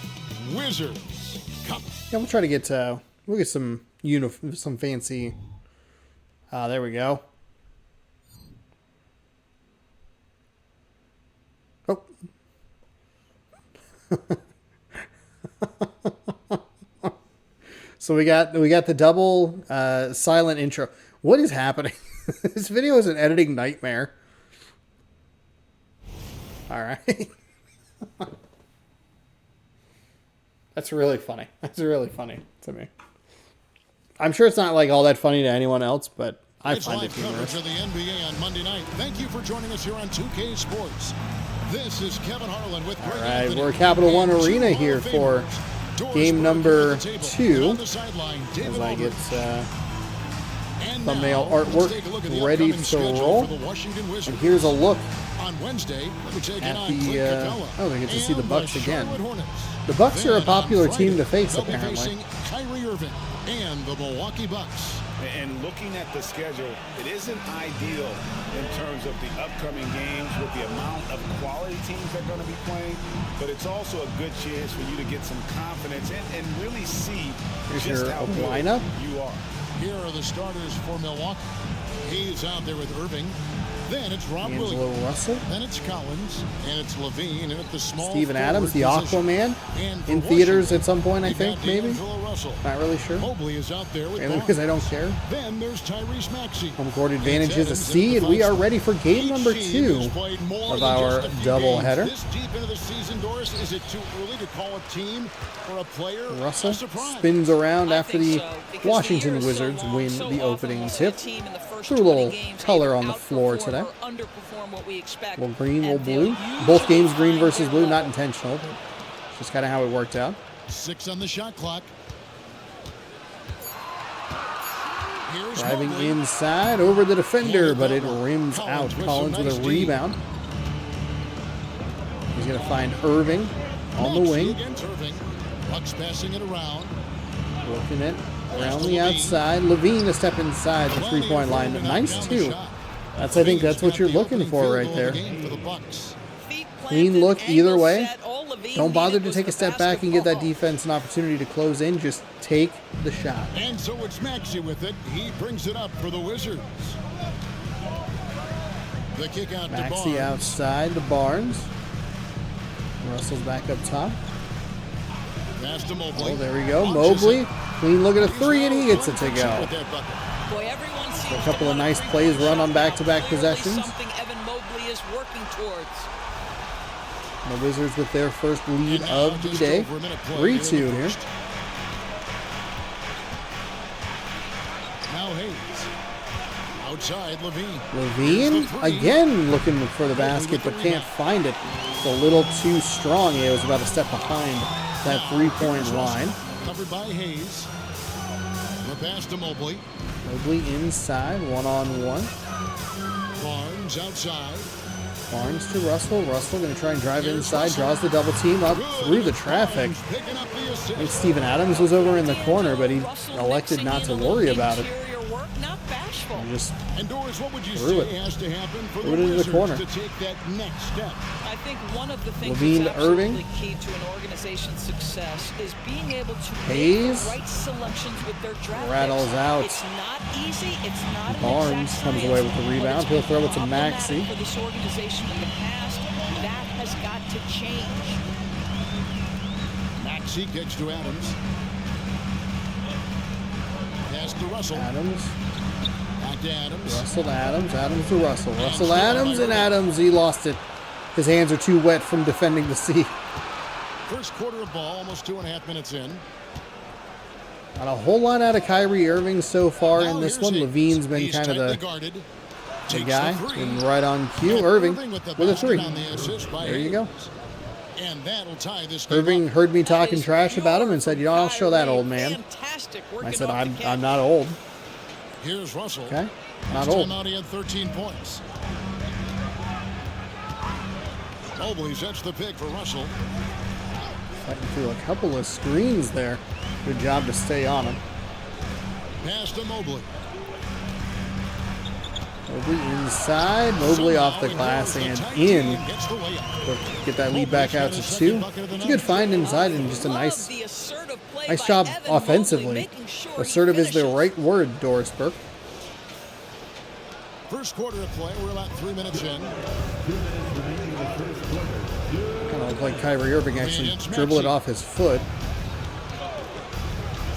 Wizards, come. Yeah, we'll try to get we'll get some fancy. There we go. Oh. So we got the double silent intro. What is happening? This video is an editing nightmare. All right. That's really funny. That's really funny to me. I'm sure it's not like all that funny to anyone else, but I find it humorous. Coverage of the NBA on Monday night. Thank you for joining us here on 2K Sports. This is Kevin Harlan with Greg All right, Anthony. we're at Capital One Arena here for game number 2. As I get thumbnail artwork ready to roll. And here's a look on Wednesday. Let me take at the oh, they get to see the Bucks again. The Bucks are a popular team to face, apparently. Kyrie Irving and the Milwaukee Bucks. And looking at the schedule, it isn't ideal in terms of the upcoming games with the amount of quality teams that are going to be playing, but it's also a good chance for you to get some confidence and really see Here's just your how good lineup. you are. Here are the starters for Milwaukee. He's out there with Irving. Then it's Rob Williams. Angelo Russell. Then it's Collins. And it's Levine. And at the small Steven Adams, the forward position. Aquaman. And In for theaters Washington, at some point, I you've think, got maybe. D'Angelo Russell. Not really sure. Mobley is out there with Mainly because I don't care. Then there's Tyrese Maxey. Home court advantage is a C, and we are ready for game number 2 of our doubleheader. This deep into the season, Doris, is it too early to call a team or a player Russell a surprise? spins around after the Washington Wizards win the opening tip. Threw a little color on the floor today. A little green, a little blue. Both games green versus blue, not intentional, but just kind of how it worked out. 6 on the shot clock. Here's Driving Mobley. inside over the defender, but it rims out. Collins with a rebound. He's going to find Irving on the Maxey wing. against Irving. Bucks passing it around. Working it around the outside. Levine to step inside the three-point line. Nice, too. That's, I think that's what you're looking for right there. Clean look either way. Don't bother to take a step back and give that defense an opportunity to close in. Just take the shot. And so it's Maxey with it. He brings it up for the Wizards. The kick out to Maxey Barnes. outside to Barnes. Russell's back up top. Pass to Mobley. Oh, there we go. Mobley. Clean look at a three, and he gets it to go. Boy, everyone seems A couple of nice plays run on back-to-back possessions. Something Evan Mobley is working towards. The Wizards with their first lead of the day. 3-2 here. Now Hayes. Outside, Levine. Levine, again looking for the basket, but can't find it. It's a little too strong. It was about a step behind that three-point line. Covered by Hayes. The pass to Mobley. Mobley inside, one-on-one. Barnes outside. Barnes to Russell. Russell going to try and drive inside. Draws the double team up through the traffic. Picking up the I assist. think Steven Adams was over in the corner, but he elected not to worry about it. He just And Doris, what would you threw say it. has to happen for Threw it the into the Wizards corner. to take that next step? I think one of the things Levine that's to Irving. absolutely key to an organization's success is being able to Hayes. make the right selections with their draft Rattles picks. out. It's not easy. It's not an Barnes exact comes science, away with the but rebound. it's He'll throw it to been Maxey. problematic for this organization in the past. That has got to change. Maxey kicks to Adams. Pass to Russell. Adams. Back to Adams. Russell to Adams. Adams to Russell. Russell to Adams, and Adams, he lost it. His hands are too wet from defending the C. First quarter of ball, almost 2.5 minutes in. Not a whole lot out of Kyrie Irving so far in this one. Here's Levine's been He's kind of tightly the guarded. guy. Takes the three. And right on cue. And Irving with the with a basket three. on the assist by There you go. Hayes. And that'll tie this game Irving up. heard me talking trash about him and said, you know, I'll show that old man. Fantastic I working said, off the catch. I'm not old. Here's Russell. Okay? Not Last old. time out, he had 13 points. Mobley sets the pick for Russell. Fighting through a couple of screens there. Good job to stay on him. Pass to Mobley. Mobley inside. Mobley off the glass and in. Get that lead back out to 2. It's a good find inside and just a nice job offensively. Assertive is the right word, Doris Burke. First quarter of play, we're about 3 minutes in. Kind of looked like Kyrie Irving actually dribbled it off his foot.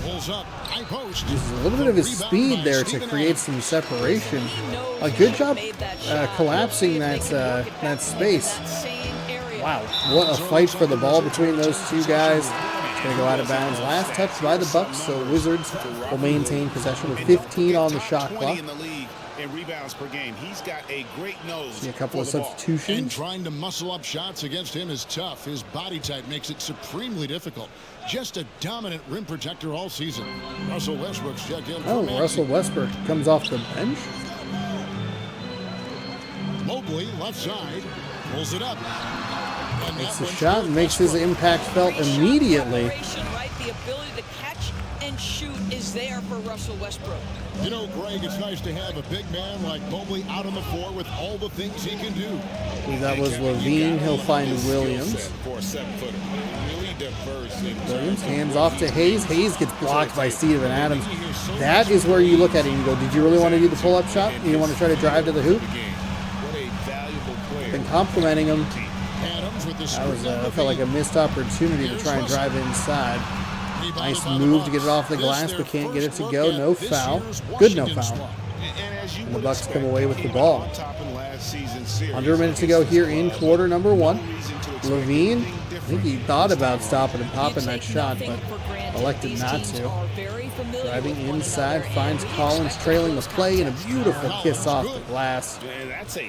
Pulls up, high post. Uses a little bit of his speed there to create some separation. A good job collapsing that space. Wow, what a fight for the ball between those two guys. It's going to go out of bounds. Last touch by the Bucks, so Wizards will maintain possession with 15 on the shot clock. In rebounds per game. He's got a great nose. See a couple of for the ball. And substitutions. trying to muscle up shots against him is tough. His body type makes it supremely difficult. Just a dominant rim protector all season. Russell Westbrook's checked in. Oh, Russell Westbrook comes off the bench. Mobley, left side, pulls it up. And Makes that the one's shot good. and makes his impact felt immediately. Right? The ability to catch and shoot is there for Russell Westbrook. You know, Greg, it's nice to have a big man like Mobley out on the floor with all the things he can do. I believe that was Levine. He'll find Williams. For a 7-footer. Really diverse. Williams hands off to Hayes. Hayes gets blocked by Steven Adams. That is where you look at it and you go, did you really want to do the pull-up shot? You want to try to drive to the hoop? What a valuable player. Been complimenting him. Adams with the That was screen on felt like a Levine. missed opportunity to try and drive inside. Nice move to get it off the glass, but can't get it to go. No foul. Good no foul. And the Bucks come away with the ball. Under a minute to go here in quarter number 1. Levine, I think he thought about stopping and popping that shot, but elected not to. Driving inside, finds Collins trailing the play, and a beautiful kiss off the glass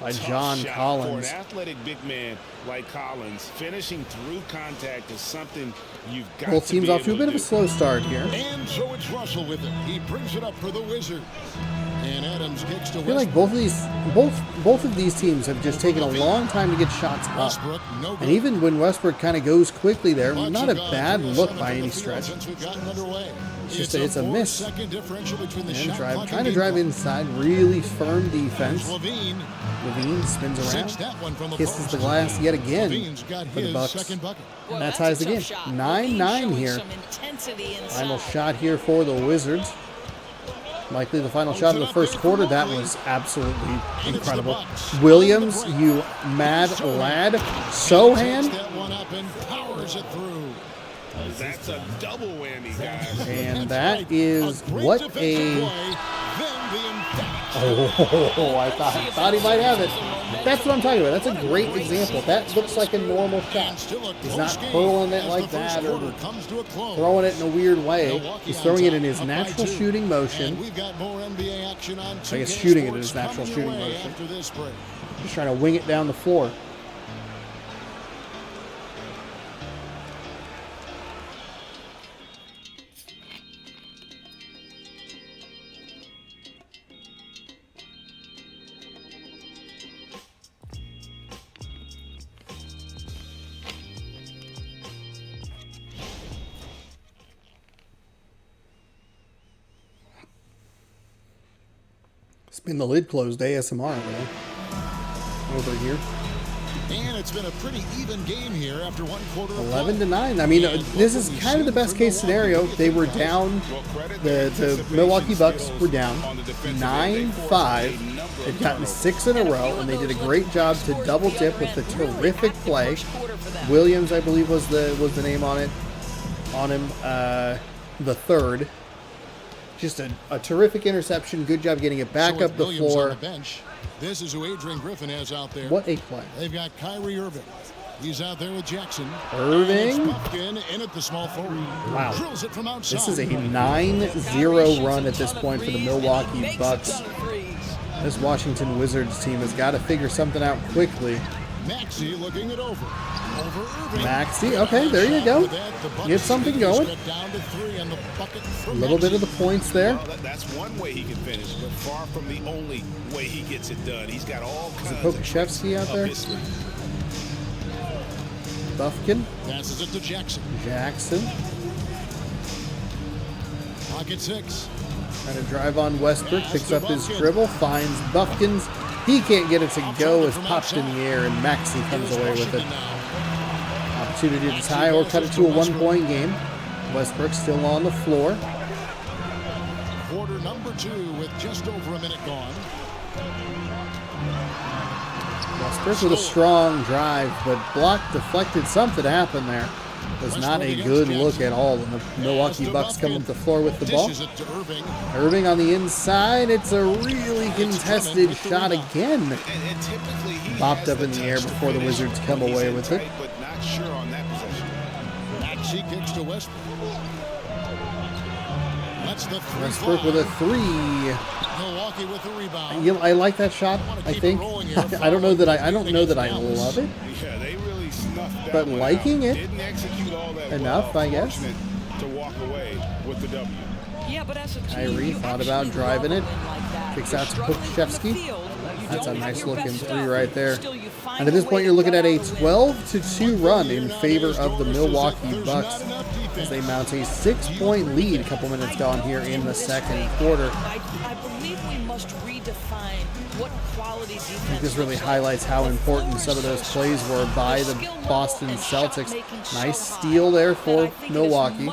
by John Collins. For an athletic big man like Collins, finishing through contact is something you've got Both teams off to a bit of a slow start here. And so it's Russell with it. He brings it up for the Wizards. And Adams kicks to I feel like both of these teams have just taken a long time to get shots up. Westbrook, no good. And even when Westbrook kind of goes quickly there, not a bad look by any stretch. Since we've gotten underway. It's a miss. And trying to drive inside. Really firm defense. Levine spins around. Kisses the glass yet again for the Bucks. And that ties the game. 9-9 here. Final shot here for the Wizards. Likely the final shot of the first quarter. That was absolutely incredible. Williams, you mad lad. Sohan. That's a double whammy, guys. And that is what a... Oh, I thought he might have it. That's what I'm talking about. That's a great example. That looks like a normal shot. He's not curling it like that or throwing it in a weird way. He's throwing it in his natural shooting motion. I guess shooting it in his natural shooting motion. Just trying to wing it down the floor. Spin the lid closed ASMR man. Over here. And it's been a pretty even game here after one quarter. 11-9. I mean, this is kind of the best case scenario. They were down. The Milwaukee Bucks were down 9-5. They've gotten 6 in a row, and they did a great job to double dip with a terrific play. Williams, I believe, was the name on him. The third. Just a terrific interception. Good job getting it back up the floor. On the bench. This is who Adrian Griffin has out there. What a play. They've got Kyrie Irving. He's out there with Jackson. Irving. In at the small forward. Wow. Drills it from outside. This is a 9-0 run at this point for the Milwaukee Bucks. This Washington Wizards team has got to figure something out quickly. Maxey looking it over. Maxey, okay, there you go. Get something going. A little bit of the points there. Well, that's one way he can finish, but far from the only way he gets it done. He's got all kinds of Pokashevsky out there. Buffkin. Passes it to Jackson. Pocket 6. Trying to drive on Westbrook. Picks up his dribble. Finds Buffkins. He can't get it to go. It's popped in the air, and Maxey comes away with it. Opportunity to tie or cut it to a one-point game. Westbrook still on the floor. Quarter number 2 with just over a minute gone. Westbrook with a strong drive, but blocked, deflected. Something happened there. Was not a good look at all. And the Milwaukee Bucks come up the floor with the ball. Irving on the inside. It's a really contested shot again. Bopped up in the air before the Wizards come away with it. Maxey kicks to Westbrook. Westbrook with a 3. Milwaukee with the rebound. I like that shot. I think. I don't know that I love it. Yeah, they really snuffed that but liking it Didn't execute all that enough, well. I guess. To walk away with the W. Yeah, but as a team, Kyrie thought about driving it. Kicks out to Pokashevsky. That's a nice looking 3 right there. And at this point, you're looking at a 12-2 run in favor of the Milwaukee Bucks as they mount a 6-point lead. A couple minutes gone here in the second quarter. I believe we must redefine what quality defense. I think this really highlights how important some of those plays were by the Boston Celtics. Nice steal there for Milwaukee.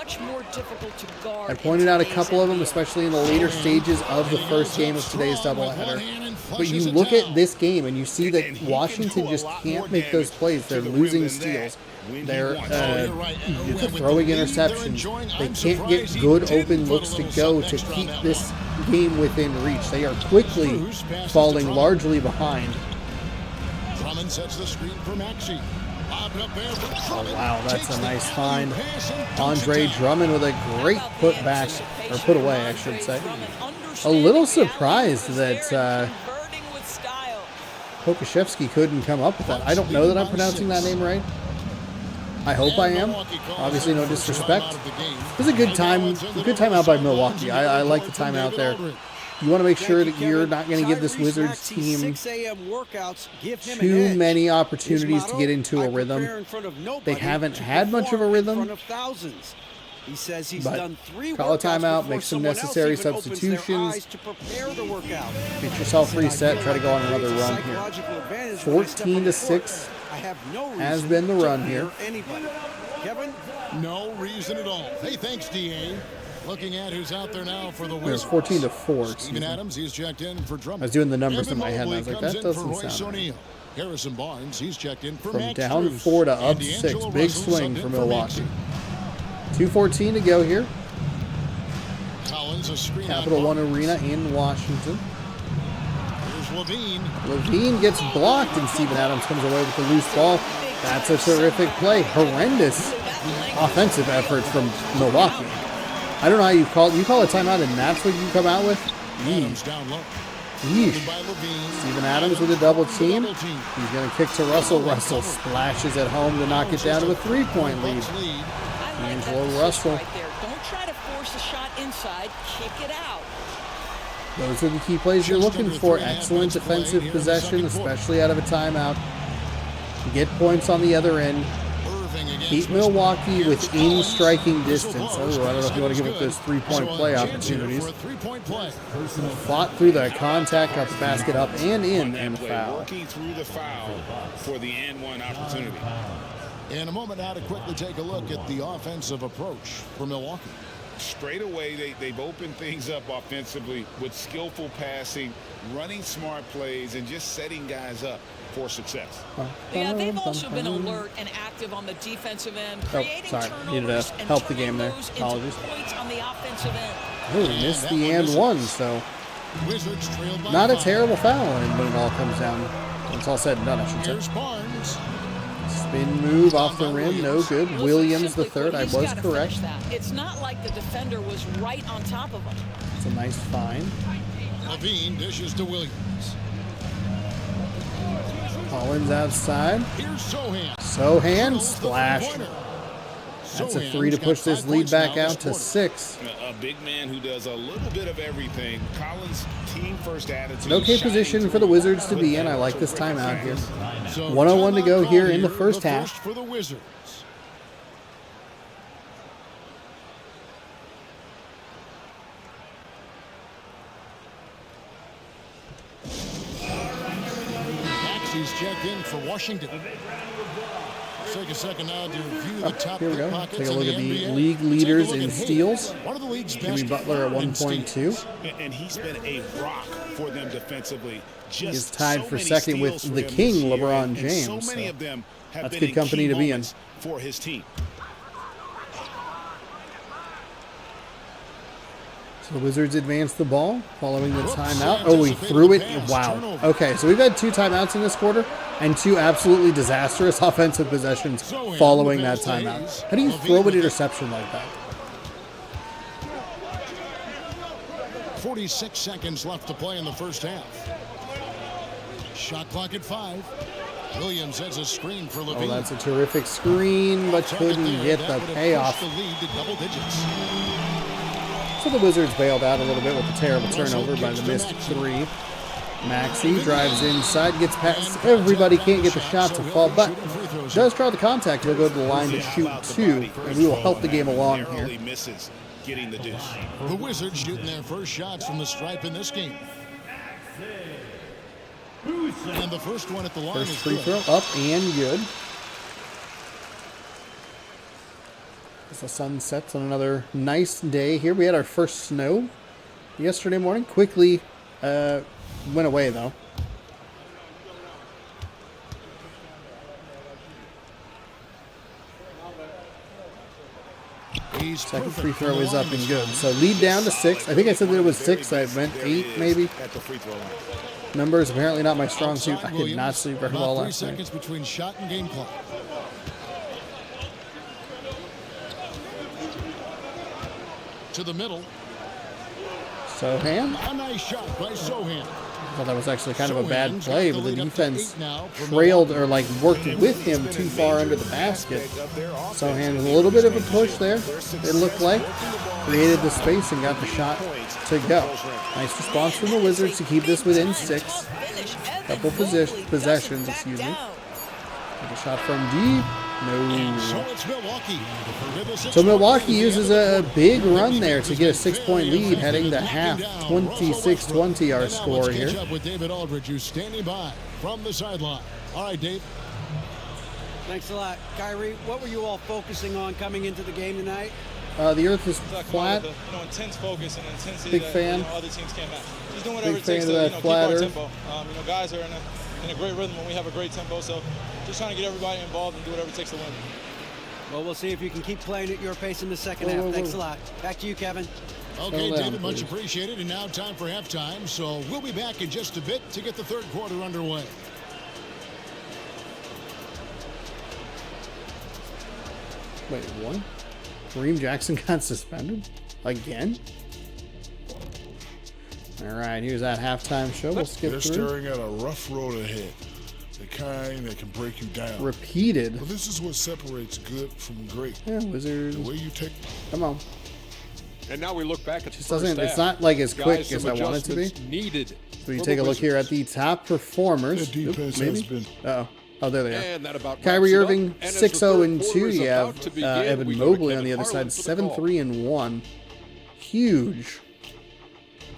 I pointed out a couple of them, especially in the later stages of the first game of today's doubleheader. But you look at this game and you see that Washington just can't make those plays. They're losing steals. They're throwing interceptions. They can't get good open looks to go to keep this game within reach. They are quickly falling largely behind. Drummond sets the screen for Maxey. Oh, wow, that's a nice find. Andre Drummond with a great putback, or put away, I should say. A little surprised that Pokashevsky couldn't come up with that. I don't know that I'm pronouncing that name right. I hope I am. Obviously, no disrespect. It was a good time out by Milwaukee. I like the timeout there. You want to make sure that you're not going to give this Wizards team too many opportunities to get into a rhythm. They haven't had much of a rhythm. He says he's But done 3 call a workouts timeout, before make some someone necessary else even opens their substitutions. eyes to prepare the workout. Get yourself reset, try to go on another run here. Psychological advantage when I step on the court. 14-6 I have no has reason been the to run here. fear anybody. Kevin? No reason at all. Hey, thanks, DA. Looking at who's out there now for the There's Wizards. 14-4. Steven Adams, he's checked in for Drummond. I was doing the numbers in my head, and I Mobley was like, that comes in for doesn't Royce sound right. O'Neal. Harrison Barnes, he's checked in for From Max down Strus. 4 to up And 6. D'Angelo Big Russell swing subbed for in Milwaukee. Maxey. 2:14 to go here. Collins, a screen Capital on One Barnes. Arena in Washington. Here's Levine. Levine gets blocked, and Steven Adams comes away with the loose ball. That's a terrific play. Horrendous offensive effort from Milwaukee. I don't know how you call a timeout, and that's what you come out with? Adams down low. Yeesh. By Levine. Steven Adams with a double team. Double team. He's going to kick to Russell. Russell splashes at home to knock it down to a 3-point lead. Bucks lead. I like that D'Angelo assist Russell. right there. Don't try to force a shot inside. Kick it out. Those are the key plays you're looking for. Excellent defensive possession, especially out of a timeout. Get points on the other end. Irving against Keep Westbrook. Milwaukee Here's within Collins. striking Whistle distance. blows. Oh, I don't know if you want to give Good. up those 3-point So a play chance here opportunities. for a 3-point play. Fought through the contact, got the basket up and in, and foul. Working through the foul for the and one opportunity. In a moment now to quickly take a look at the offensive approach for Milwaukee. Straight away, they've opened things up offensively with skillful passing, running smart plays, and just setting guys up for success. Yeah, they've also been alert and active on the defensive end, creating sorry. Needed turnovers to and help the turning game there. those into Apologies. points on the offensive end. Oh, he missed the and one, so Wizards trailed by not a 5. terrible foul when it all comes down. When it's all said and done, I should Here's say. Barnes. Spin move off the rim, no good. Williams the third, I He's was gotta correct. finish that. It's not like the defender was right on top of him. It's a nice find. Levine dishes to Williams. Collins outside. Here's Sohan. Sohan splashed. That's a 3 to push this lead back out to 6. A big man who does a little bit of everything. Collins' team first attitude. An okay position for the Wizards to be in. I like this timeout here. 1:01 to go here in the first half. For the Wizards. Maxey's checked in for Washington. Let's take a second now to review the top Here we go. pickpockets Take a in look the at the NBA. league Take a leaders look in at steals. Hayes, one of the league's Jimmy best Butler at in steals. 1.2. And he's been a rock for them defensively. Just He's tied so for many second with steals for the him king, this year, LeBron and James, So many so of them have that's been good in company key to be in. moments for his team. So the Wizards advance the ball following the timeout. Oh, he threw it. Wow. Okay, so we've had 2 timeouts in this quarter and 2 absolutely disastrous offensive possessions following that timeout. How do you throw an interception like that? 46 seconds left to play in the first half. Shot clock at 5. Williams has a screen for Levine. Oh, that's a terrific screen, but couldn't get the payoff. The lead to double digits. So the Wizards bailed out a little bit with a terrible turnover by the missed 3. Maxey drives inside, gets past everybody, can't get the shot to fall, but does try the contact. He'll go to the line to shoot 2, and we will help the game along here. Misses getting the deuce. The Wizards shooting their first shots from the stripe in this game. And the first one at the line First is free good. throw up and good. As the sun sets on another nice day here. We had our first snow yesterday morning. Quickly went away though. Second free throw is up and good. So lead down to 6. I think I said that it was 6. I meant 8 maybe. At the free throw line. Numbers apparently not my strong suit. I did not sleep very well About 3 last night. seconds between shot and game clock. To the middle. Sohan. A nice shot by Sohan. I thought that was actually kind of a bad play, but the defense trailed or like worked with him too far under the basket. Sohan with a little bit of a push there, it looked like. Created the space and got the shot to go. Nice response from the Wizards to keep this within 6. Couple possessions, excuse me. Take a shot from deep. And so No. it's Milwaukee. With a So Milwaukee 6-point lead uses at the a quarter. big run there to get a Very 6-point lead heading to lock half. it down. 26-20 our Now score let's catch here. up with David Aldridge, who's standing by from the sideline. All right, Dave. Thanks a lot. Kyrie, what were you all focusing on coming into the game tonight? The earth is flat. Intense focus and intensity Big that, fan. other teams can't match. Just doing whatever Big it takes fan to of that keep flat our earth. tempo. Guys are in a great rhythm when we have a great tempo, so just trying to get everybody involved and do whatever it takes to win. Well, we'll see if you can keep playing at your pace in the second half. Thanks a lot. Back to you, Kevin. Okay, Slow down, David, much please. appreciated. And now time for halftime. So we'll be back in just a bit to get the third quarter underway. Wait, what? Kareem Jackson got suspended? Again? Alright, here's that halftime show. We'll skip They're through. staring at a rough road ahead. The kind that can break you down. Repeated. But this is what separates good from great. Yeah, Wizards. The way you take. Come on. And now we look back at the Just first doesn't. half. It's not like as quick Guys, as some I want it to be. adjustments needed. So you for take the a look here at Wizards. the top performers. Their defense Oop, has maybe? been. Uh-oh. Oh, there they are. And that about Kyrie wraps it up. Irving, And as the 6-0 third and 2. quarter is You about have to begin, Evan we go to Mobley on the Kevin other side, Harlan for the 7-3 and 1. Huge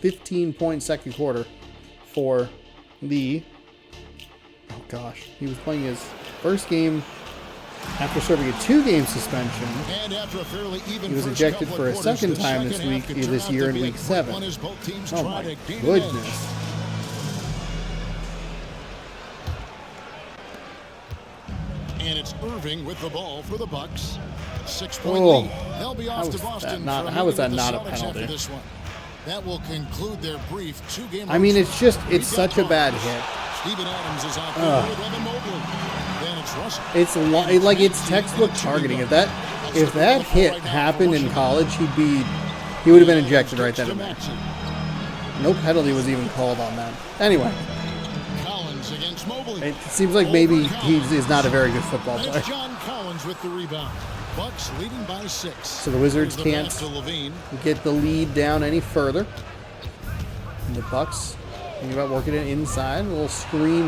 15-point second quarter for the. Oh gosh, he was playing his first game after serving a 2-game suspension. And after a fairly even He was first ejected couple for a of quarters, second the time second half could turn this out year to in be a week quick 7. one as both teams Oh try my to gain an edge. goodness. And it's Irving with the ball for the Bucks. 6-point Oh, lead. They'll be how off was to that Boston. not- for a how was meeting that with not the a Celtics penalty? after this one. That will conclude their brief 2-game. I mean, road it's just, trip. it's We've got such a bad Thomas. hit. Steven Adams is out there with Evan Mobley. Then it's Russell. It's like it's textbook targeting. If that hit happened in college, he would have been ejected right then and there. No penalty was even called on that. Anyway, Collins against Mobley. it seems like maybe he is not a very good football And player. it's John Collins with the rebound. Bucks leading by 6. So the Wizards Here's the can't pass to Levine. get the lead down any further. And the Bucks thinking about working it inside. A little screen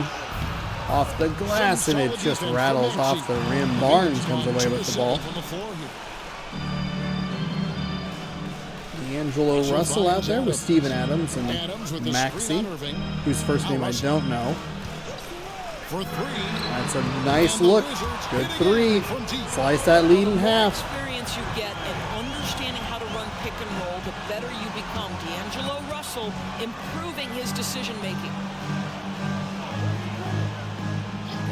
off the glass, and it just rattles off the rim. Barnes comes away with the ball. D'Angelo Russell out there with Steven Adams and Maxey, whose first name I don't know. For 3. That's a nice look. Good 3. Slice that lead in half. Experience you get and understanding how to run pick and roll, the better you become. D'Angelo Russell improving his decision making.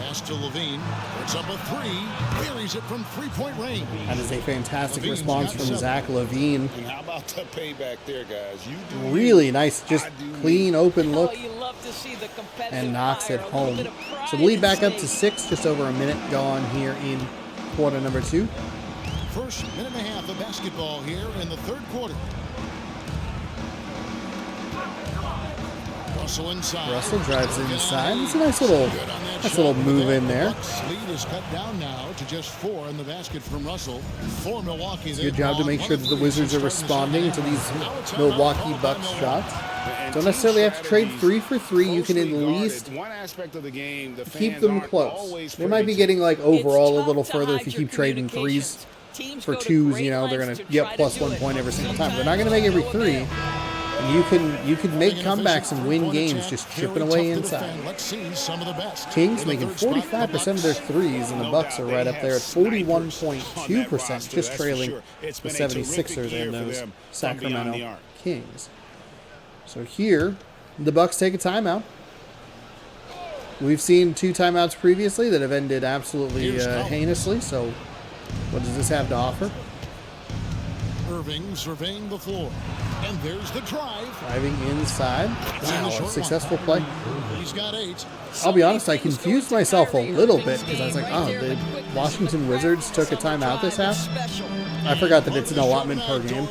Pass to Levine. Puts up a 3. Buries it from 3-point range. That is a fantastic response from Zach LaVine. And how about the payback there, guys? You do Really nice, just clean, open look, Oh, you love to see the competitive and knocks it fire, a little home. bit of pride So the lead in back up to state. 6, just over a minute gone here in quarter number 2. First minute and a half of basketball here in the third quarter. Russell inside. Russell drives inside. It's a nice little move in there. Bucks lead is cut down now to just 4 in the basket from Russell. For Milwaukee, Good job to make sure that the Wizards are responding to these Milwaukee Bucks shots. Don't necessarily have to trade 3 for 3. You can at least one aspect of the game, the keep fans them aren't close. always They might be privy getting like overall a It's little tough to further if hide you your keep trading communications. 3s Teams for go to 2s. great You know, they're lengths going to to get try to plus do 1 it. point every single time. They're Sometimes not going to make every they'll 3. And you can make comebacks and win games just chipping away inside. Let's see some of the best. Kings making 45% of their 3s, and the Bucks are right up there at 41.2%, just trailing the 76ers and those Sacramento Kings. So here, the Bucks take a timeout. We've seen 2 timeouts previously that have ended absolutely heinously, so what does this have to offer? Irving surveying the floor. And there's the drive. Driving inside. Wow, a successful play. He's got 8. I'll be honest, I confused myself a little bit because I was like, oh, the Washington Wizards took a timeout this half. I forgot that it's an allotment per game.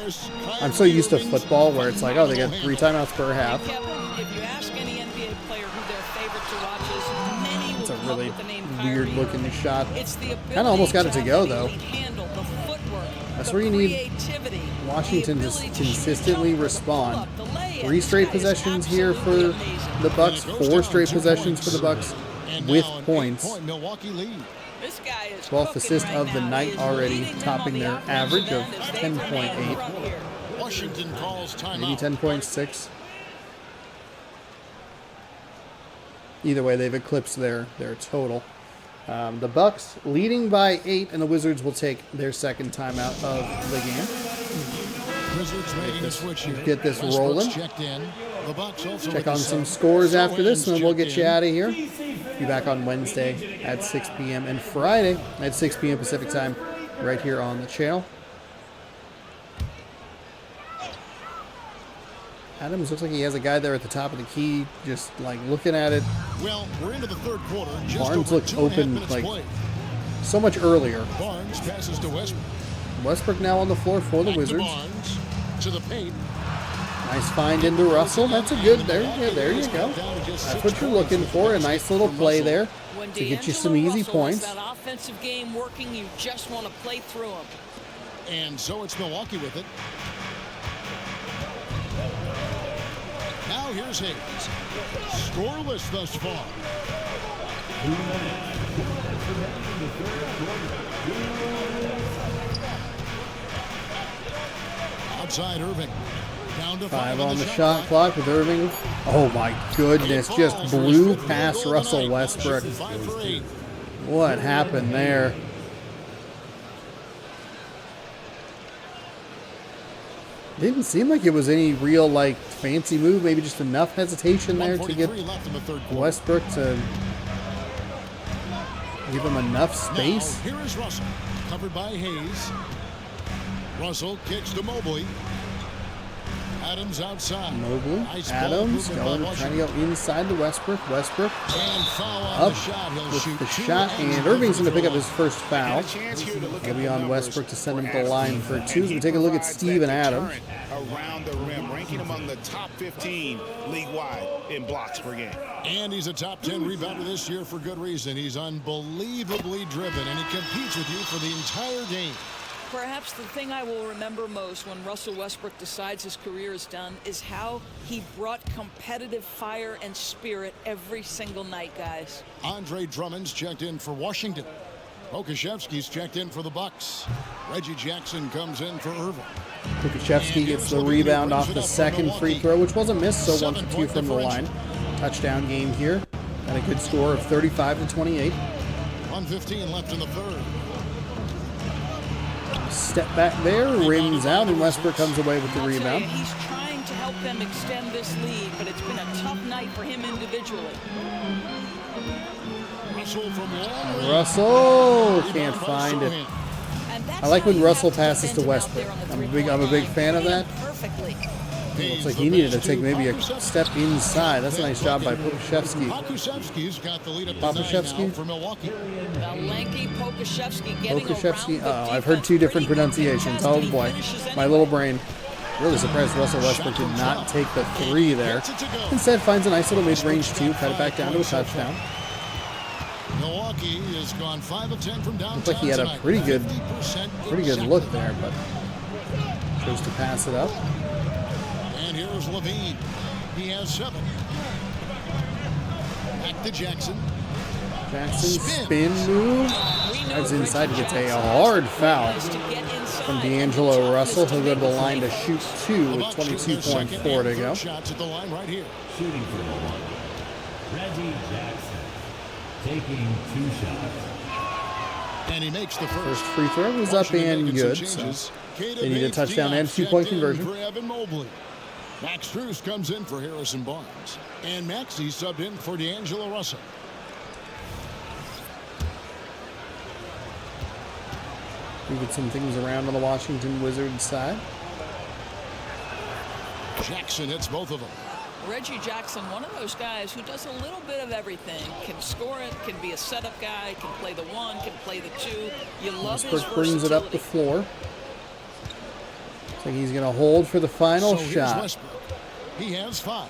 I'm so used to football where it's like, oh, they get 3 timeouts per half. If you ask any NBA player who their favorite to watch is, many It's will a come up really with the name weird Kyrie looking Irving. shot. It's the Kind of almost got it to go, though. handle, the footwork, That's the where you need creativity, Washington the to ability consistently shoot, the respond. pull-up, the layup. 3 straight That is possessions here for absolutely amazing. the Bucks, 4 straight possessions for the Bucks And with now an points. 8-point Milwaukee lead. This guy is 12th assist right of the now. night already, topping their average of 10.8. Washington calls timeout. Maybe 10.6. Either way, they've eclipsed their total. The Bucks leading by 8, and the Wizards will take their second timeout of the game. Wizards making a switch here. Get this rolling. Checked in. The Bucks also Check on some scores after this, and then we'll get you out of here. Be back on Wednesday at 6 p.m. and Friday at 6 p.m. Pacific time right here on the channel. Adams looks like he has a guy there at the top of the key, just like looking at it. Well, we're into the third quarter. Barnes looked open like so much earlier. Barnes passes to Westbrook. Westbrook now on the floor for the Wizards. Barnes to the paint. Nice find into Russell. That's a good there. Yeah, there you go. That's what you're looking for. A nice little play there to get you some easy points. That offensive game working, you just want to play through them. And so it's Milwaukee with it. Now here's Hayes. Scoreless thus far. Outside Irving. Down to 5 on the shot clock with Irving. Oh my goodness, just blew past Russell Westbrook. What happened there? Didn't seem like it was any real like fancy move, maybe just enough hesitation there to get Westbrook to give him enough space. Now, here is Russell, covered by Hayes. Russell kicks to Mobley. Adams outside. Mobley, Nice Adams trying to go inside to Westbrook. Westbrook up with the shot, and Irving's going to pick up his first foul. He'll be on Westbrook to send him to the line for 2. So we take a look at Steven Adams. Around the rim, ranking among the top 15 league-wide in blocks per game. And he's a top 10 rebounder this year for good reason. He's unbelievably driven, and he competes with you for the entire game. Perhaps the thing I will remember most when Russell Westbrook decides his career is done is how he brought competitive fire and spirit every single night, guys. Andre Drummond's checked in for Washington. Okashevsky's checked in for the Bucks. Reggie Jackson comes in for Irving. Okashevsky gets the rebound off the second free throw, which was a miss, so 1 for 2 from the line. Touchdown game here. Got a good score of 35-28. 1:15 left in the third. Step back there, rims out, and Westbrook comes away with the rebound. He's trying to help them extend this lead, but it's been a tough night for him individually. Russell can't find it. I like when Russell passes to Westbrook. I'm a big fan of that. Looks like he needed to take maybe a step inside. That's a nice job by Pokashevsky. Pokashevsky's got the lead up Pokashevsky for Milwaukee. The lanky Pokashevsky getting Pokashevsky. around the I've heard 2 different pronunciations. Oh boy, my little brain. Really surprised Russell Westbrook did not take the 3 there. Instead, finds a nice little mid-range 2, cut it back down to a touchdown. Milwaukee has gone 5 of 10 from downtown. Looks like he had a pretty good look there, but chose to pass it up. And here's Levine. He has 7. Back to Jackson. Jackson spin move. Drives inside to get a hard foul from D'Angelo Russell. He'll go to the line to shoot 2 with 22.4 to go. Shots at the line right here. Shooting for Milwaukee, Reggie Jackson taking 2 shots. And he makes the first free throw was up and good. So they need a touchdown and 2-point conversion. Max Strus comes in for Harrison Barnes. And Maxey subbed in for D'Angelo Russell. Moving some things around on the Washington Wizards side. Jackson hits both of them. Reggie Jackson, one of those guys who does a little bit of everything. Can score it, can be a setup guy, can play the 1, can play the 2. You love his versatility. Brings it up the floor. Looks like he's going to hold for the final shot. He has 5.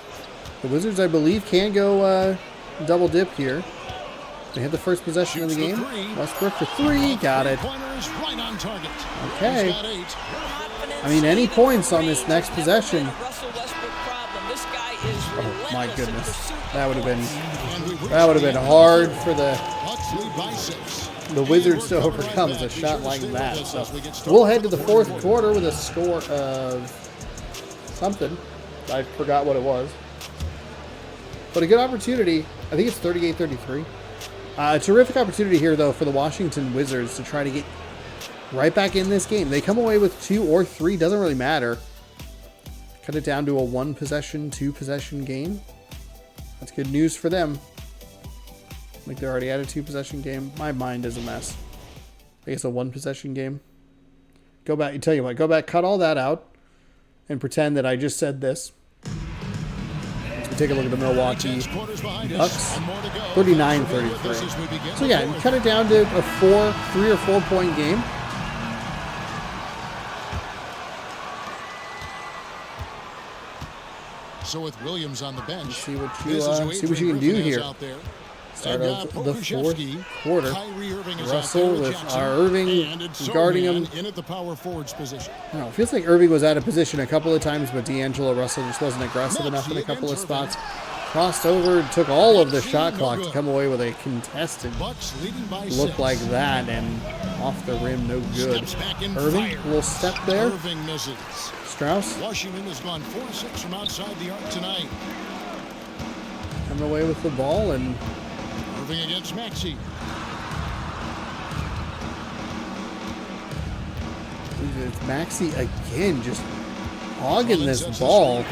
The Wizards, I believe, can go double dip here. They had the first possession of the game. Westbrook for 3. Got it. Okay. I mean, any points on this next possession. Oh my goodness. That would have been hard for the the Wizards to overcome is a shot like that. So we'll head to the fourth quarter with a score of something. I forgot what it was. But a good opportunity. I think it's 38-33. A terrific opportunity here, though, for the Washington Wizards to try to get right back in this game. They come away with 2 or 3. Doesn't really matter. Cut it down to a 1-possession, 2-possession game. That's good news for them. Like they're already at a 2-possession game. My mind is a mess. I guess a 1-possession game. Go back. Tell you what. Go back. Cut all that out. And pretend that I just said this. So take a look at the Milwaukee Bucks. 39-33. So yeah, cut it down to a 3 or 4 point game. So with Williams on the bench, see what you can do here. Start of the fourth quarter. Russell with Irving guarding him. In at the power forwards position. I don't know, it feels like Irving was out of position a couple of times, but D'Angelo Russell just wasn't aggressive enough in a couple of spots. Crossed over, took all of the shot clock to come away with a contested look like that, and off the rim, no good. Irving, a little step there. Irving misses. Strauss. Washington has gone 4-6 from outside the arc tonight. Coming away with the ball, and Irving against Maxey. It's Maxey again, just hogging this ball.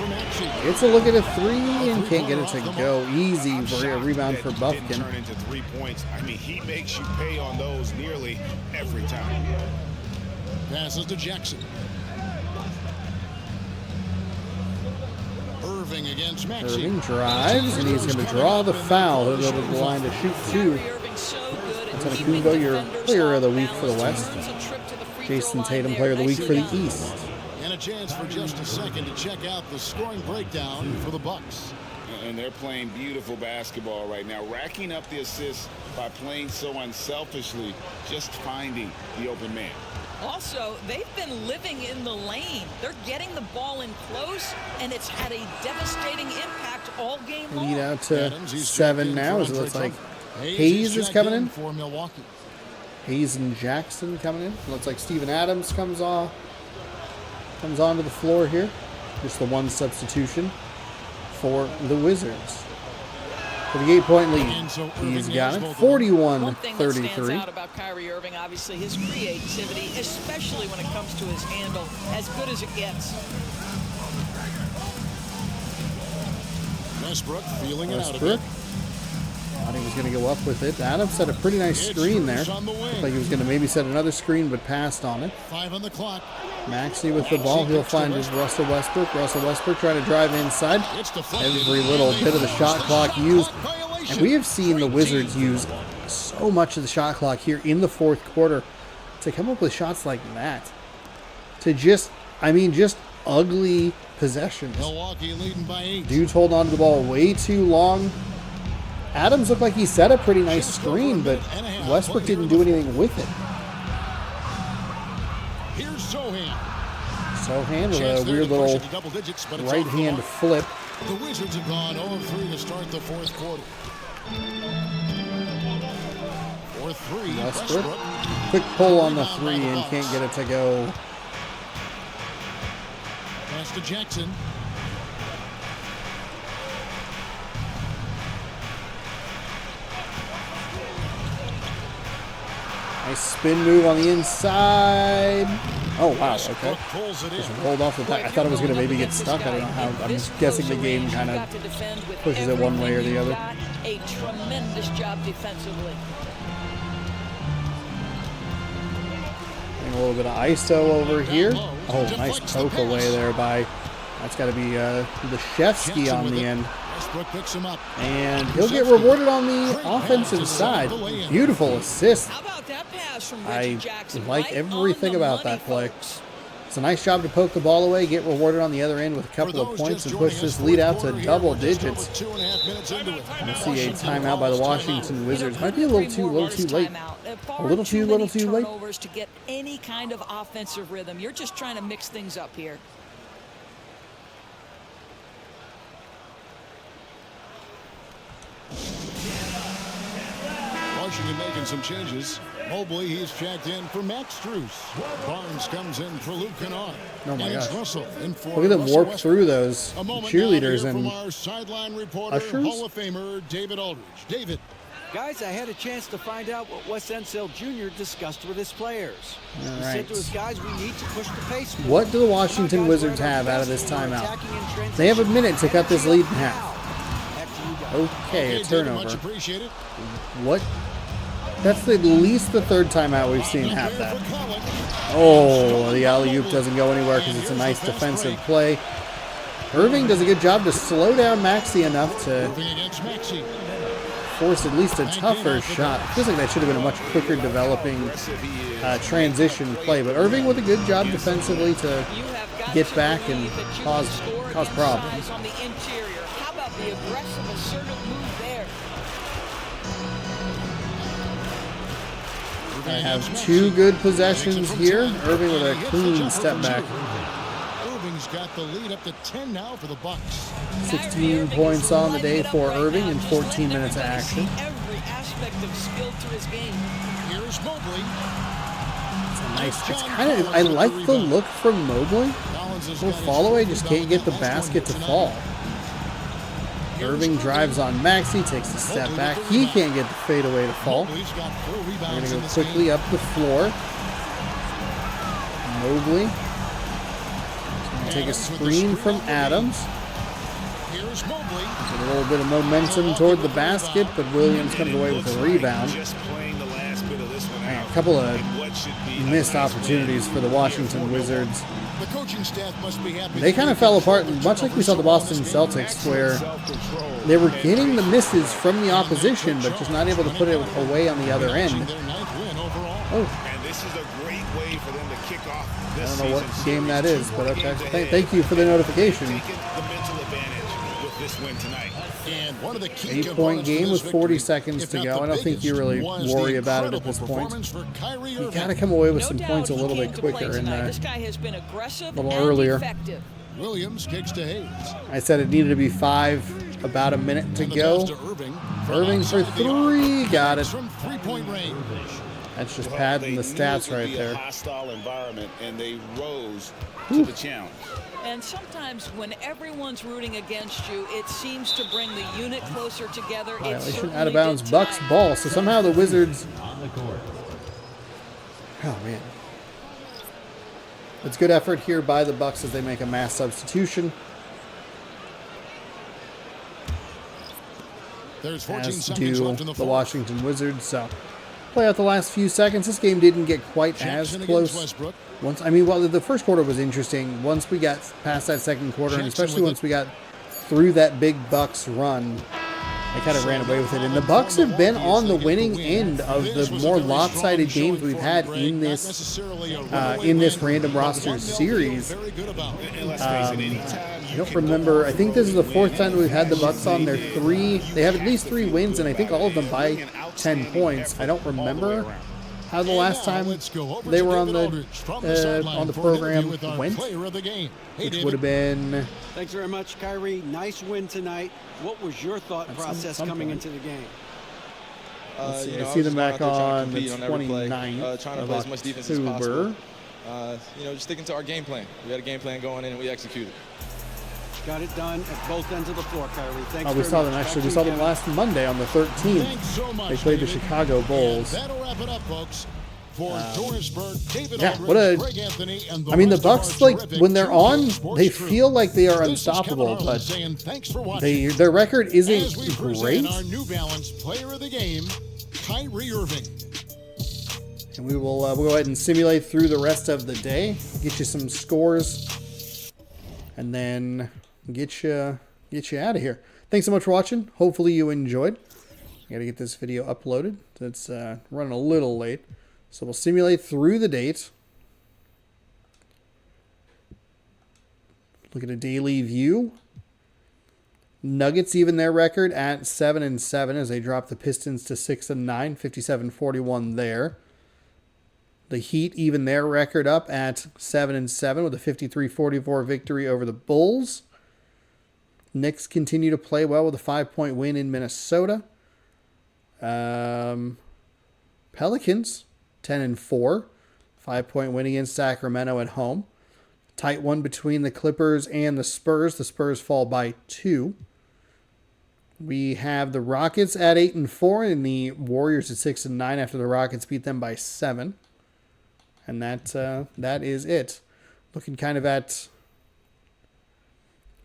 It's a look at a 3 and can't get it to go. Easy rebound for Buffkin. Turn into 3 points. I mean, he makes you pay on those nearly every time. Passes to Jackson. Irving against Maxey. Irving drives, and he's going to draw the foul. He'll go to the line to shoot 2. Antetokounmpo, your player of the week for the West. Jason Tatum, player of the week for the East. And a chance for just a second to check out the scoring breakdown for the Bucks. And they're playing beautiful basketball right now, racking up the assists by playing so unselfishly, just finding the open man. Also, they've been living in the lane. They're getting the ball in close, and it's had a devastating impact all game long. Lead out to 7 now, as it looks like Hayes is coming in. For Milwaukee. Hayes and Jackson coming in. Looks like Steven Adams comes onto the floor here. Just the one substitution for the Wizards. For the 8-point lead, he's got it. 41-33. Out about Kyrie Irving, obviously his creativity, especially when it comes to his handle, as good as it gets. Westbrook feeling it out a bit. Thought he was going to go up with it. Adams set a pretty nice screen there. Looked like he was going to maybe set another screen, but passed on it. 5 on the clock. Maxey with the ball. He'll find his Russell Westbrook. Russell Westbrook trying to drive inside. Every little bit of the shot clock used. And we have seen the Wizards use so much of the shot clock here in the fourth quarter to come up with shots like that. To just ugly possessions. Milwaukee leading by 8. Dudes hold on to the ball way too long. Adams looked like he set a pretty nice screen, but Westbrook didn't do anything with it. Here's Sohan. Sohan with a weird little right-hand flip. The Wizards have gone 0-3 to start the fourth quarter. 4-3. Westbrook. Quick pull on the 3 and can't get it to go. Pass to Jackson. Nice spin move on the inside. Oh, wow. Okay. Just rolled off the back. I thought it was going to maybe get stuck. I don't know how. I'm guessing the game kind of pushes it one way or the other. A tremendous job defensively. A little bit of ISO over here. Oh, nice poke away there by. That's got to be Leshevsky on the end. Picks him up. And he'll get rewarded on the offensive side. Beautiful assist. I like everything about that play. It's a nice job to poke the ball away, get rewarded on the other end with a couple of points, and push this lead out to double digits. We'll see a timeout by the Washington Wizards. Might be a little too late. A little too late. To get any kind of offensive rhythm. You're just trying to mix things up here. Washington making some changes. Mobley, he's checked in for Max Strus. Barnes comes in for Luke Kennard. Oh my gosh. Russell in for Look at them Russell warp through those cheerleaders and from our sideline reporter, ushers. Hall of Famer David Aldridge. David. Guys, I had a chance to find out what Wes Unseld Jr. discussed with his players. He said to his guys, we need to push the pace more. What do the Washington Wizards have out of this timeout? They have a minute to cut this lead in half. Okay, a turnover. What? That's at least the third timeout we've seen have that. Oh, the alley-oop doesn't go anywhere because it's a nice defensive play. Irving does a good job to slow down Maxey enough to force at least a tougher shot. It feels like that should have been a much quicker developing transition play. But Irving with a good job defensively to get back and cause problems. How about the aggressive, assertive move there? I have two good possessions here. Irving with a clean step back. Irving's got the lead up to 10 now for the Bucks. 16 points on the day for Irving in 14 minutes of action. Every aspect of skill to his game. Here's Mobley. It's kind of, I like the look from Mobley. Little fall away, just can't get the basket to fall. Irving drives on Maxey, takes a step back. He can't get the fadeaway to fall. We're going to go quickly up the floor. Mobley. Take a screen from Adams. Get a little bit of momentum toward the basket, but Williams comes away with a rebound. Man, a couple of missed opportunities for the Washington Wizards. The coaching staff must be happy. They kind of fell apart, much like we saw the Boston Celtics, where they were getting the misses from the opposition, but just not able to put it away on the other end. Oh. And this is a great way for them to kick off this I don't know what game that is, but okay. Season Thank you for the notification. taking the mental advantage with this win tonight. And one of the key 8-point game with 40 seconds to go. I don't think you really worry about it at this point. You got to come away with some points a little bit quicker and a This guy has been aggressive little and earlier. effective. Williams kicks to Hayes. I said it needed to be 5, about a minute to go. Irving for 3, got it. From 3-point range. That's just padding the stats right there. Hostile environment, and they rose to the challenge. And sometimes when everyone's rooting against you, it seems to bring the unit closer together. Violation, out of bounds, Bucks ball. So somehow the Wizards. Oh man, it's good effort here by the Bucks as they make a mass substitution. There's 14 As seconds do left in the the fourth. Washington Wizards. So play out the last few seconds. This game didn't get quite as close. Well, the first quarter was interesting. Once we got past that second quarter, and especially once we got through that big Bucks run, they kind of ran away with it. And the Bucks have been on the winning end of the more lopsided games we've had in this random roster series. I don't remember. I think this is the 4th time we've had the Bucks on their 3. They have at least 3 wins, and I think all of them by 10 points. I don't remember how the last time they were on the program went, which would have been. Thanks very much, Kyrie. Nice win tonight. What was your thought process coming into the game? Let's see, I see them back on the 29th trying to of play as much defense as October. possible. Just sticking to our game plan. We had a game plan going in, and we executed. Got it done at both ends of the floor, Kyrie. Thanks. We saw them actually. We saw them last Monday on the 13th. They played the Chicago Bulls. That'll wrap it up, folks. For Dorisburg, David Yeah, Aldridge, what a. Greg Anthony, and I mean, the rest of our Bucks, like terrific when they're 2K on, Sports they crew. feel like they are This is Kevin unstoppable, Harlan but saying thanks for watching. their record As isn't we present great. our New Balance Player of the Game, Kyrie Irving. And we will we'll go ahead and simulate through the rest of the day, get you some scores, and then get you out of here. Thanks so much for watching. Hopefully you enjoyed. I got to get this video uploaded. It's running a little late. So we'll simulate through the date. Look at a daily view. Nuggets even their record at 7-7 as they drop the Pistons to 6-9, 57-41 there. The Heat even their record up at 7-7 with a 53-44 victory over the Bulls. Knicks continue to play well with a 5-point win in Minnesota. Pelicans, 10-4. 5-point win against Sacramento at home. Tight one between the Clippers and the Spurs. The Spurs fall by 2. We have the Rockets at 8-4 and the Warriors at 6-9 after the Rockets beat them by 7. And that is it. Looking kind of at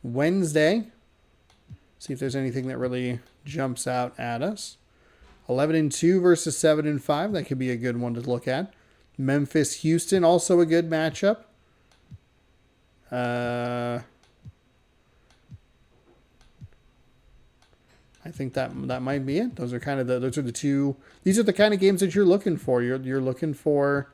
Wednesday. See if there's anything that really jumps out at us. 11-2 versus 7-5. That could be a good one to look at. Memphis, Houston, also a good matchup. I think that might be it. Those are kind of those are the two. These are the kind of games that you're looking for. You're looking for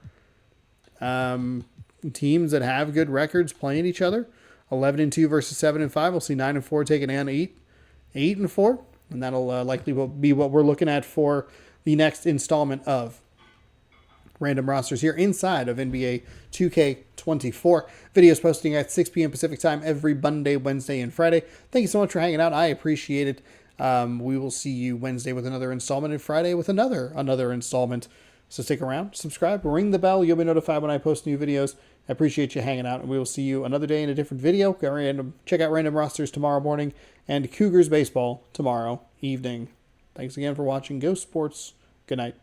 teams that have good records playing each other. 11-2 versus 7-5. We'll see 9-4 taking on 8-4, and that'll likely be what we're looking at for the next installment of Random Rosters here inside of NBA 2K24. Videos posting at 6 p.m. Pacific time every Monday, Wednesday, and Friday. Thank you so much for hanging out. I appreciate it. We will see you Wednesday with another installment and Friday with another installment. So stick around, subscribe, ring the bell. You'll be notified when I post new videos. I appreciate you hanging out, and we will see you another day in a different video. Check out Random Rosters tomorrow morning and Cougars baseball tomorrow evening. Thanks again for watching Go Sports. Good night.